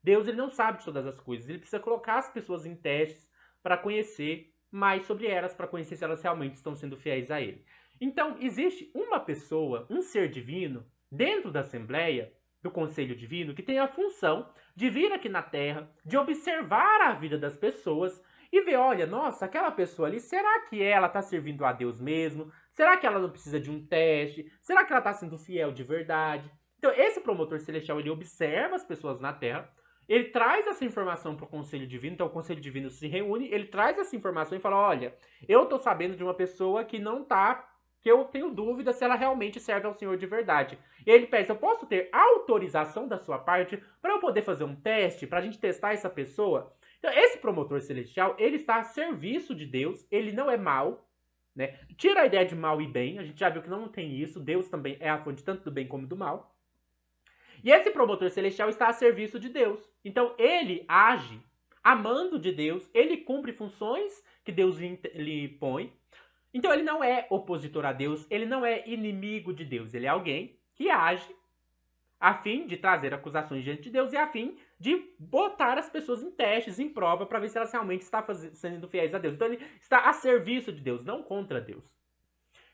Deus ele não sabe de todas as coisas. Ele precisa colocar as pessoas em testes para conhecer mais sobre elas, para conhecer se elas realmente estão sendo fiéis a ele. Então, existe uma pessoa, um ser divino, dentro da Assembleia, do Conselho Divino, que tem a função de vir aqui na Terra, de observar a vida das pessoas e ver, olha, nossa, aquela pessoa ali, será que ela está servindo a Deus mesmo? Será que ela não precisa de um teste? Será que ela está sendo fiel de verdade? Então, esse promotor celestial, ele observa as pessoas na Terra, ele traz essa informação para o Conselho Divino, então o Conselho Divino se reúne, ele traz essa informação e fala, olha, eu estou sabendo de uma pessoa que não está, que eu tenho dúvida se ela realmente serve ao Senhor de verdade. E ele pede, eu posso ter autorização da sua parte para eu poder fazer um teste, para a gente testar essa pessoa? Então, esse promotor celestial, ele está a serviço de Deus, ele não é mau, né? Tira a ideia de mal e bem, a gente já viu que não tem isso, Deus também é a fonte tanto do bem como do mal. E esse promotor celestial está a serviço de Deus. Então ele age amando de Deus, ele cumpre funções que Deus lhe põe. Então ele não é opositor a Deus, ele não é inimigo de Deus, ele é alguém que age a fim de trazer acusações diante de Deus e a fim de botar as pessoas em testes, em prova, para ver se elas realmente estão sendo fiéis a Deus. Então ele está a serviço de Deus, não contra Deus.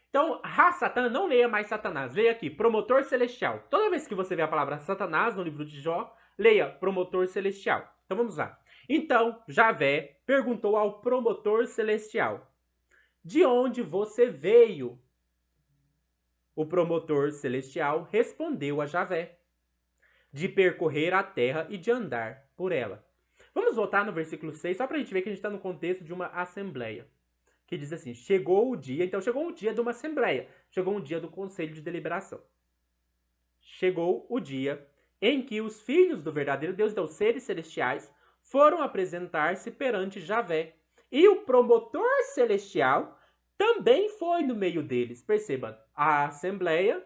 Então, Ha-Satan, não leia mais Satanás. Leia aqui, promotor celestial. Toda vez que você vê a palavra Satanás no livro de Jó, leia promotor celestial. Então, vamos lá. Então, Javé perguntou ao promotor celestial, de onde você veio? O promotor celestial respondeu a Javé, de percorrer a terra e de andar por ela. Vamos voltar no versículo 6, só para a gente ver que a gente está no contexto de uma assembleia. Que diz assim, chegou o dia, então chegou o dia de uma assembleia, chegou o dia do conselho de deliberação. Chegou o dia em que os filhos do verdadeiro Deus, então os seres celestiais, foram apresentar-se perante Javé. E o promotor celestial também foi no meio deles. Perceba, a assembleia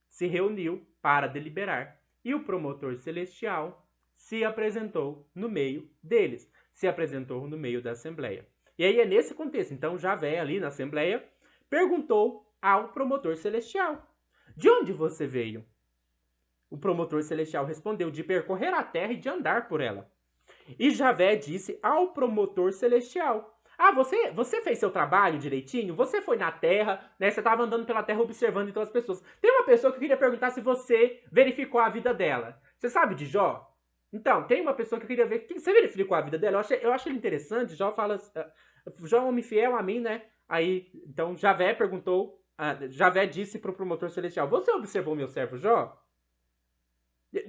se reuniu para deliberar. E o promotor celestial se apresentou no meio deles, se apresentou no meio da assembleia. E aí é nesse contexto. Então Javé, ali na Assembleia, perguntou ao promotor celestial, de onde você veio? O promotor celestial respondeu, de percorrer a terra e de andar por ela. E Javé disse ao promotor celestial, você fez seu trabalho direitinho? Você foi na terra, né? Você estava andando pela terra observando então as pessoas. Tem uma pessoa que eu queria perguntar se você verificou a vida dela. Você sabe de Jó? Então, tem uma pessoa que eu queria ver. Você verificou a vida dela? Eu acho ele interessante. Jó fala... Jó é um homem fiel a mim, né? Aí, então, Javé perguntou... Javé disse para o promotor celestial, você observou meu servo Jó?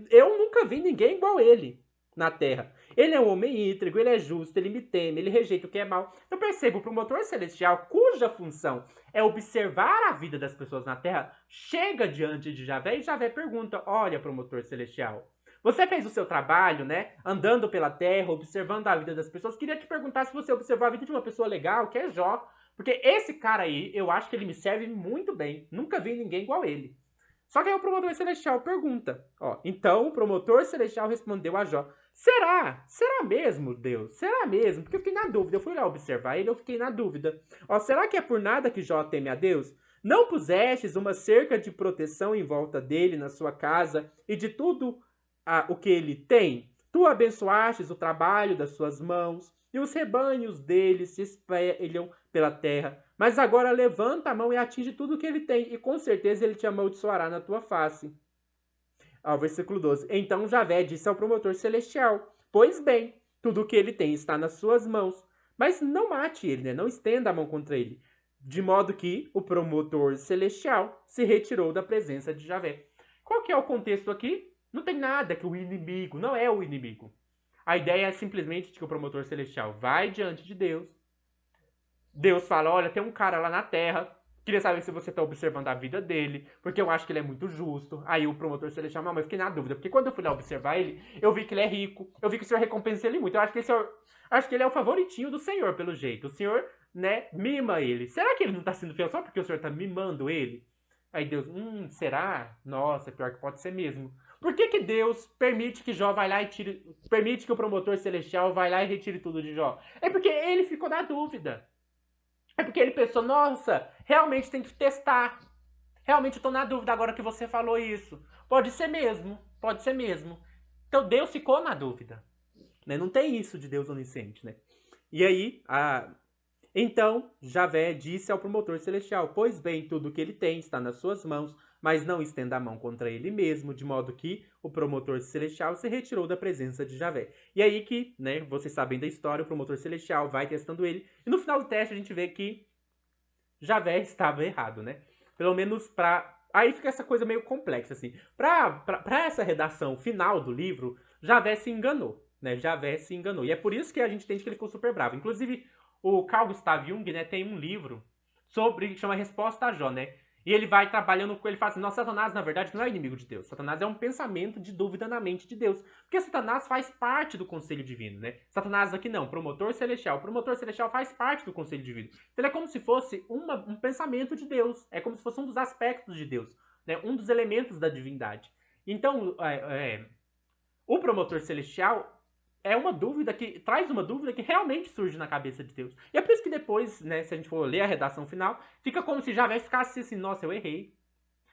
Eu nunca vi ninguém igual ele na Terra. Ele é um homem íntegro, ele é justo, ele me teme, ele rejeita o que é mal. Eu percebo, o promotor celestial, cuja função é observar a vida das pessoas na Terra, chega diante de Javé e Javé pergunta: olha, promotor celestial, você fez o seu trabalho, né? Andando pela Terra, observando a vida das pessoas. Queria te perguntar se você observou a vida de uma pessoa legal, que é Jó. Porque esse cara aí, eu acho que ele me serve muito bem. Nunca vi ninguém igual ele. Só que aí o promotor celestial pergunta, ó, então o promotor celestial respondeu a Jó: será? Será mesmo, Deus? Será mesmo? Porque eu fiquei na dúvida. Eu fui lá observar ele, eu fiquei na dúvida. Ó, será que é por nada que Jó teme a Deus? Não pusestes uma cerca de proteção em volta dele na sua casa e de tudo o que ele tem? Tu abençoastes o trabalho das suas mãos e os rebanhos dele se espelham pela terra. Mas agora levanta a mão e atinge tudo o que ele tem, e com certeza ele te amaldiçoará na tua face. Ao versículo 12. Então Javé disse ao promotor celestial: pois bem, tudo o que ele tem está nas suas mãos, mas não mate ele, né? Não estenda a mão contra ele. De modo que o promotor celestial se retirou da presença de Javé. Qual que é o contexto aqui? Não tem nada que o inimigo, não é o inimigo. A ideia é simplesmente de que o promotor celestial vai diante de Deus. Deus fala: olha, tem um cara lá na Terra, queria saber se você está observando a vida dele, porque eu acho que ele é muito justo. Aí o promotor celestial: não, mas eu fiquei na dúvida, porque quando eu fui lá observar ele, eu vi que ele é rico, eu vi que o Senhor recompensa ele muito. Eu acho que ele é o favoritinho do Senhor, pelo jeito. O Senhor, né, mima ele. Será que ele não está sendo fiel só porque o Senhor está mimando ele? Aí Deus: será? Nossa, pior que pode ser mesmo. Por que Deus permite que Jó vai lá e tire, permite que o promotor celestial vai lá e retire tudo de Jó? É porque ele ficou na dúvida. É porque ele pensou: nossa, realmente tem que testar. Realmente eu tô na dúvida agora que você falou isso. Pode ser mesmo, pode ser mesmo. Então Deus ficou na dúvida. Né? Não tem isso de Deus onisciente, né? E aí, então Javé disse ao promotor celestial: pois bem, tudo o que ele tem está nas suas mãos, mas não estenda a mão contra ele mesmo, de modo que o promotor celestial se retirou da presença de Javé. E aí que, né, vocês sabem da história, o promotor celestial vai testando ele, e no final do teste a gente vê que Javé estava errado, né? Pelo menos pra... Aí fica essa coisa meio complexa, assim. Pra essa redação final do livro, Javé se enganou, né? Javé se enganou. E é por isso que a gente entende que ele ficou super bravo. Inclusive, o Carl Gustav Jung, né, tem um livro sobre, que chama Resposta a Jó, né? E ele vai trabalhando com ele e fala assim: nossa, Satanás, na verdade, não é inimigo de Deus. Satanás é um pensamento de dúvida na mente de Deus. Porque Satanás faz parte do conselho divino, né? Satanás aqui não, promotor celestial. O promotor celestial faz parte do conselho divino. Então ele é como se fosse um pensamento de Deus. É como se fosse um dos aspectos de Deus, né? Um dos elementos da divindade. Então, o promotor celestial é uma dúvida que traz uma dúvida que realmente surge na cabeça de Deus. E é por isso que depois, né, se a gente for ler a redação final, fica como se Javé ficasse assim: nossa, eu errei.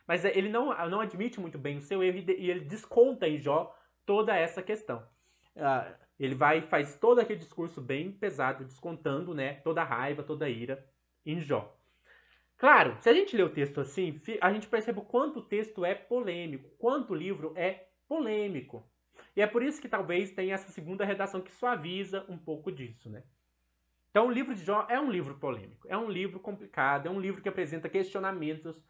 Mas ele não admite muito bem o seu erro e ele desconta em Jó toda essa questão. Ele faz todo aquele discurso bem pesado, descontando, né, toda a raiva, toda a ira em Jó. Claro, se a gente lê o texto assim, a gente percebe o quanto o texto é polêmico, quanto o livro é polêmico. E é por isso que talvez tenha essa segunda redação que suaviza um pouco disso, né? Então o livro de Jó é um livro polêmico, é um livro complicado, é um livro que apresenta questionamentos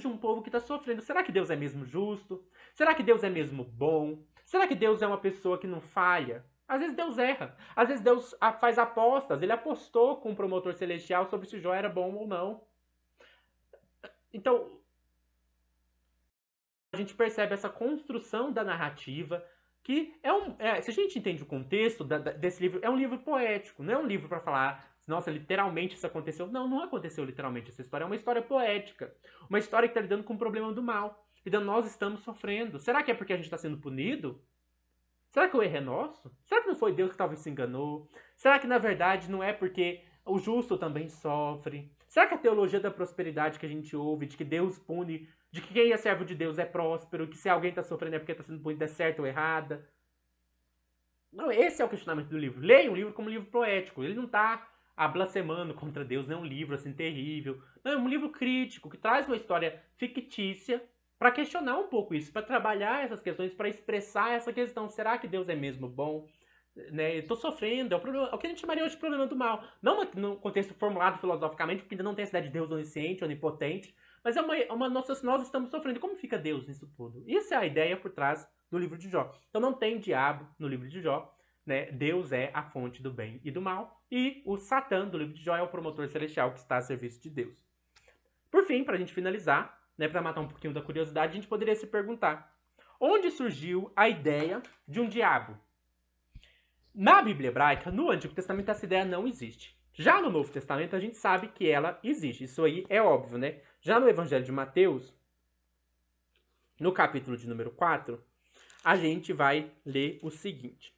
de um povo que está sofrendo. Será que Deus é mesmo justo? Será que Deus é mesmo bom? Será que Deus é uma pessoa que não falha? Às vezes Deus erra, às vezes Deus faz apostas. Ele apostou com o promotor celestial sobre se Jó era bom ou não. Então, a gente percebe essa construção da narrativa que se a gente entende o contexto desse livro, é um livro poético, não é um livro para falar: nossa, literalmente isso aconteceu. Não, não aconteceu literalmente essa história, é uma história poética, uma história que está lidando com o problema do mal. Então nós estamos sofrendo. Será que é porque a gente está sendo punido? Será que o erro é nosso? Será que não foi Deus que talvez se enganou? Será que na verdade não é porque o justo também sofre? Será que a teologia da prosperidade que a gente ouve, de que Deus pune, de que quem é servo de Deus é próspero, que se alguém está sofrendo é porque está sendo punido, é certo ou errada? Não, esse é o questionamento do livro. Leia o livro como um livro poético. Ele não está blasfemando contra Deus, não é um livro assim terrível. Não, é um livro crítico que traz uma história fictícia para questionar um pouco isso, para trabalhar essas questões, para expressar essa questão: será que Deus é mesmo bom? Né, eu tô sofrendo, é o que a gente chamaria hoje de problema do mal. Não no contexto formulado filosoficamente, porque ainda não tem essa ideia de Deus onisciente, onipotente, Mas nós estamos sofrendo. Como fica Deus nisso tudo? Isso é a ideia por trás do livro de Jó. Então não tem diabo no livro de Jó, né? Deus é a fonte do bem e do mal, e o Satã do livro de Jó é o promotor celestial que está a serviço de Deus. Por fim, para a gente finalizar, né, para matar um pouquinho da curiosidade, a gente poderia se perguntar: onde surgiu a ideia de um diabo? Na Bíblia hebraica, no Antigo Testamento, essa ideia não existe. Já no Novo Testamento, a gente sabe que ela existe. Isso aí é óbvio, né? Já no Evangelho de Mateus, no capítulo de número 4, a gente vai ler o seguinte,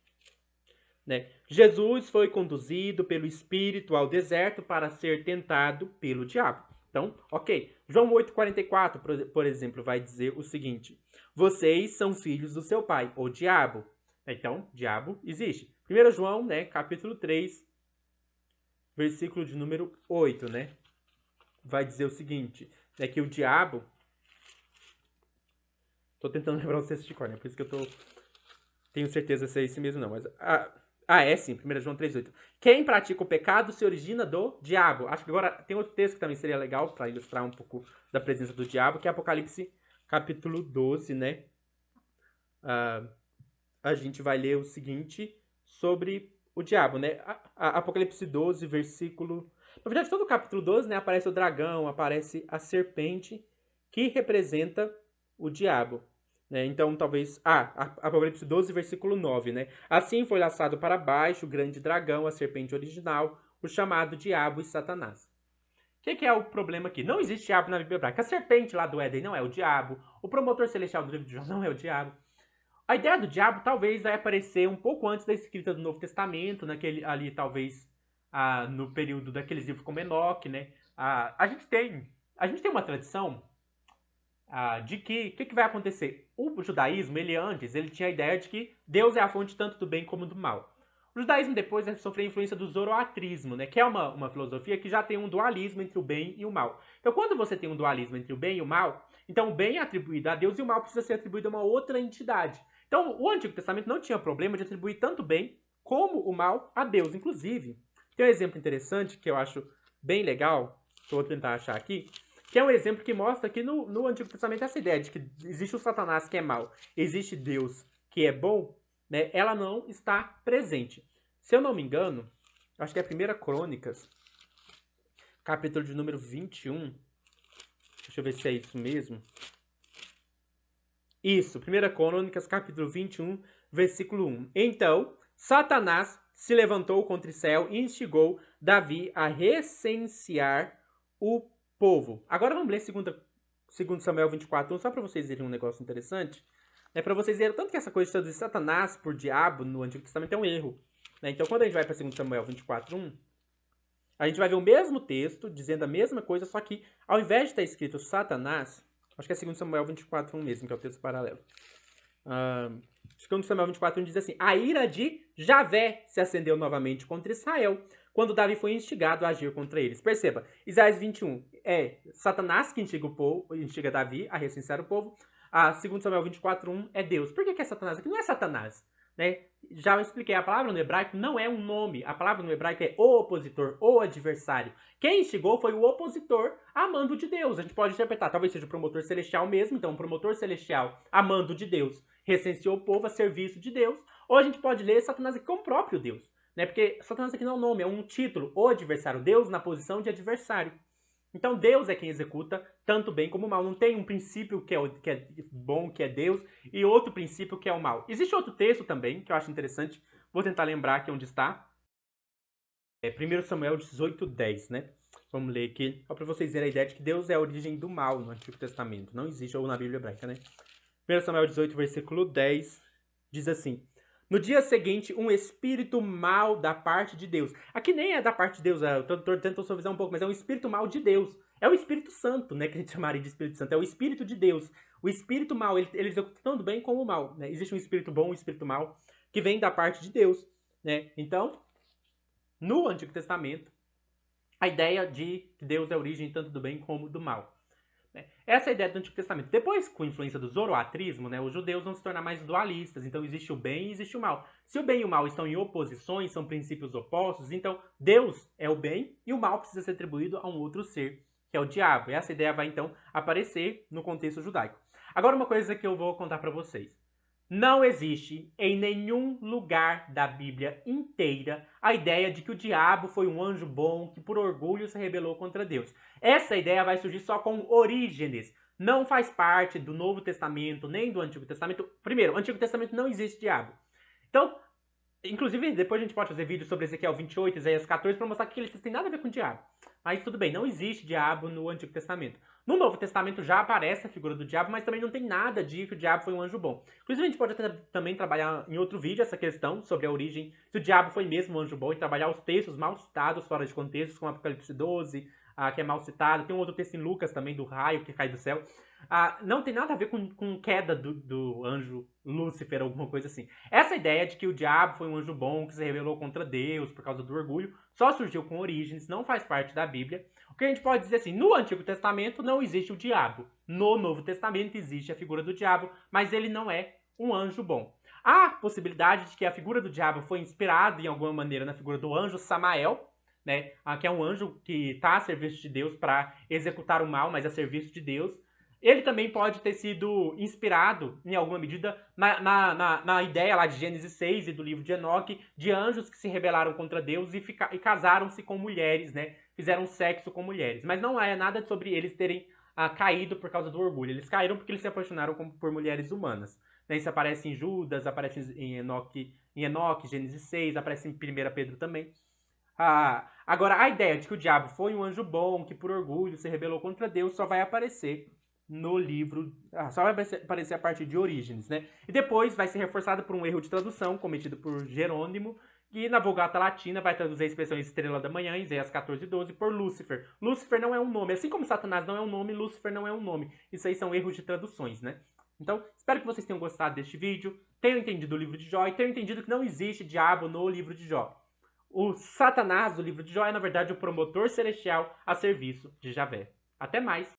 né? Jesus foi conduzido pelo Espírito ao deserto para ser tentado pelo diabo. Então, ok. João 8,44, por exemplo, vai dizer o seguinte: vocês são filhos do seu pai, o diabo. Então, diabo existe. 1 João, né, capítulo 3, versículo de número 8, né? Vai dizer o seguinte, é que o diabo... Tô tentando lembrar o texto de cor, né? Por isso que eu tenho certeza se é esse mesmo não, mas... é sim, 1 João 3,8. Quem pratica o pecado se origina do diabo. Acho que agora tem outro texto que também seria legal para ilustrar um pouco da presença do diabo, que é Apocalipse capítulo 12, né? A gente vai ler o seguinte sobre o diabo, né? Apocalipse 12, versículo... Na verdade, todo o capítulo 12, né, aparece o dragão, aparece a serpente, que representa o diabo. Né? Então, talvez... Apocalipse 12, versículo 9, né? Assim foi laçado para baixo o grande dragão, a serpente original, o chamado diabo e Satanás. O que é o problema aqui? Não existe diabo na Bíblia hebraica. A serpente lá do Éden não é o diabo. O promotor celestial do livro de Jó não é o diabo. A ideia do diabo talvez vai aparecer um pouco antes da escrita do Novo Testamento, ali talvez no período daqueles livros como Enoque, né? A gente tem uma tradição de que vai acontecer. O judaísmo, ele tinha a ideia de que Deus é a fonte tanto do bem como do mal. O judaísmo depois sofreu a influência do zoroatrismo, né? Que é uma filosofia que já tem um dualismo entre o bem e o mal. Então, quando você tem um dualismo entre o bem e o mal, então o bem é atribuído a Deus e o mal precisa ser atribuído a uma outra entidade. Então, o Antigo Testamento não tinha problema de atribuir tanto o bem como o mal a Deus. Inclusive, tem um exemplo interessante que eu acho bem legal, que eu vou tentar achar aqui, que é um exemplo que mostra que no Antigo Testamento essa ideia de que existe o Satanás que é mal, existe Deus que é bom, né, ela não está presente. Se eu não me engano, acho que é 1 Crônicas, capítulo de número 21, deixa eu ver se é isso mesmo. Isso, 1 Crônicas, capítulo 21, versículo 1. Então, Satanás se levantou contra Israel e instigou Davi a recensear o povo. Agora vamos ler 2 Samuel 24, só para vocês verem um negócio interessante. Né, para vocês verem tanto que essa coisa de traduzir Satanás por diabo no Antigo Testamento é um erro. Né? Então, quando a gente vai para 2 Samuel 24, 1, a gente vai ver o mesmo texto, dizendo a mesma coisa, só que ao invés de estar escrito Satanás, acho que é 2 Samuel 24, 1 mesmo, que é o texto paralelo. 2 Samuel 24, 1 diz assim: a ira de Javé se acendeu novamente contra Israel, quando Davi foi instigado a agir contra eles. Perceba, Isaías 21 é Satanás que instiga Davi a recensear o povo. 2 Samuel 24, 1 é Deus. Por que é Satanás? Aqui não é Satanás. Né? Já expliquei, a palavra no hebraico não é um nome. A palavra no hebraico é o opositor, o adversário. Quem instigou foi o opositor a mando de Deus. A gente pode interpretar, talvez seja o promotor celestial mesmo. Então, o promotor celestial a mando de Deus recenseou o povo a serviço de Deus. Ou a gente pode ler Satanás aqui como o próprio Deus. Né? Porque Satanás aqui não é um nome, é um título. O adversário, Deus na posição de adversário. Então Deus é quem executa tanto bem como o mal. Não tem um princípio que é bom, que é Deus, e outro princípio que é o mal. Existe outro texto também, que eu acho interessante. Vou tentar lembrar aqui onde está. É 1 Samuel 18:10, né? Vamos ler aqui, só para vocês verem a ideia de que Deus é a origem do mal no Antigo Testamento. Não existe, ou na Bíblia hebraica, né? 1 Samuel 18, versículo 10, diz assim: no dia seguinte, um espírito mal da parte de Deus. Aqui nem é da parte de Deus, eu tô tentando suavizar um pouco, mas é um espírito mal de Deus. É o Espírito Santo, né, que a gente chamaria de Espírito Santo. É o Espírito de Deus. O espírito mal, ele executa tanto bem como o mal. Né? Existe um espírito bom e um espírito mal, que vem da parte de Deus. Né? Então, no Antigo Testamento, a ideia de que Deus é a origem tanto do bem como do mal. Essa é a ideia do Antigo Testamento. Depois, com a influência do zoroatrismo, né, os judeus vão se tornar mais dualistas. Então, existe o bem e existe o mal. Se o bem e o mal estão em oposições, são princípios opostos, então Deus é o bem e o mal precisa ser atribuído a um outro ser, que é o diabo. E essa ideia vai, então, aparecer no contexto judaico. Agora, uma coisa que eu vou contar para vocês. Não existe em nenhum lugar da Bíblia inteira a ideia de que o diabo foi um anjo bom que por orgulho se rebelou contra Deus. Essa ideia vai surgir só com Orígenes. Não faz parte do Novo Testamento nem do Antigo Testamento. Primeiro, no Antigo Testamento não existe diabo. Então, inclusive, depois a gente pode fazer vídeo sobre Ezequiel 28, Isaías 14, para mostrar que eles têm nada a ver com o diabo. Mas tudo bem, não existe diabo no Antigo Testamento. No Novo Testamento já aparece a figura do diabo, mas também não tem nada de que o diabo foi um anjo bom. Inclusive, a gente pode também trabalhar em outro vídeo essa questão sobre a origem, se o diabo foi mesmo um anjo bom, e trabalhar os textos mal citados fora de contextos, como Apocalipse 12, que é mal citado. Tem um outro texto em Lucas também, do raio que cai do céu. Não tem nada a ver com queda do anjo Lúcifer, alguma coisa assim. Essa ideia de que o diabo foi um anjo bom que se rebelou contra Deus por causa do orgulho só surgiu com Orígenes, não faz parte da Bíblia. O que a gente pode dizer assim, no Antigo Testamento não existe o diabo. No Novo Testamento existe a figura do diabo, mas ele não é um anjo bom. Há possibilidade de que a figura do diabo foi inspirada em alguma maneira na figura do anjo Samael, né? Que é um anjo que está a serviço de Deus para executar o mal, mas a serviço de Deus. Ele também pode ter sido inspirado, em alguma medida, na ideia lá de Gênesis 6 e do livro de Enoque, de anjos que se rebelaram contra Deus e casaram-se com mulheres, né? Fizeram sexo com mulheres. Mas não é nada sobre eles terem caído por causa do orgulho. Eles caíram porque eles se apaixonaram por mulheres humanas. Isso aparece em Judas, aparece em Enoque, Gênesis 6, aparece em 1 Pedro também. Agora, a ideia de que o diabo foi um anjo bom, que por orgulho se rebelou contra Deus, só vai aparecer no livro, só vai aparecer a partir de Orígenes, né? E depois vai ser reforçado por um erro de tradução cometido por Jerônimo, que na Vulgata Latina vai traduzir a expressão estrela da manhã, em Isaías 14:12, por Lúcifer. Lúcifer não é um nome, assim como Satanás não é um nome, Lúcifer não é um nome. Isso aí são erros de traduções, né? Então, espero que vocês tenham gostado deste vídeo, tenham entendido o livro de Jó e tenham entendido que não existe diabo no livro de Jó. O Satanás do livro de Jó é, na verdade, o promotor celestial a serviço de Javé. Até mais!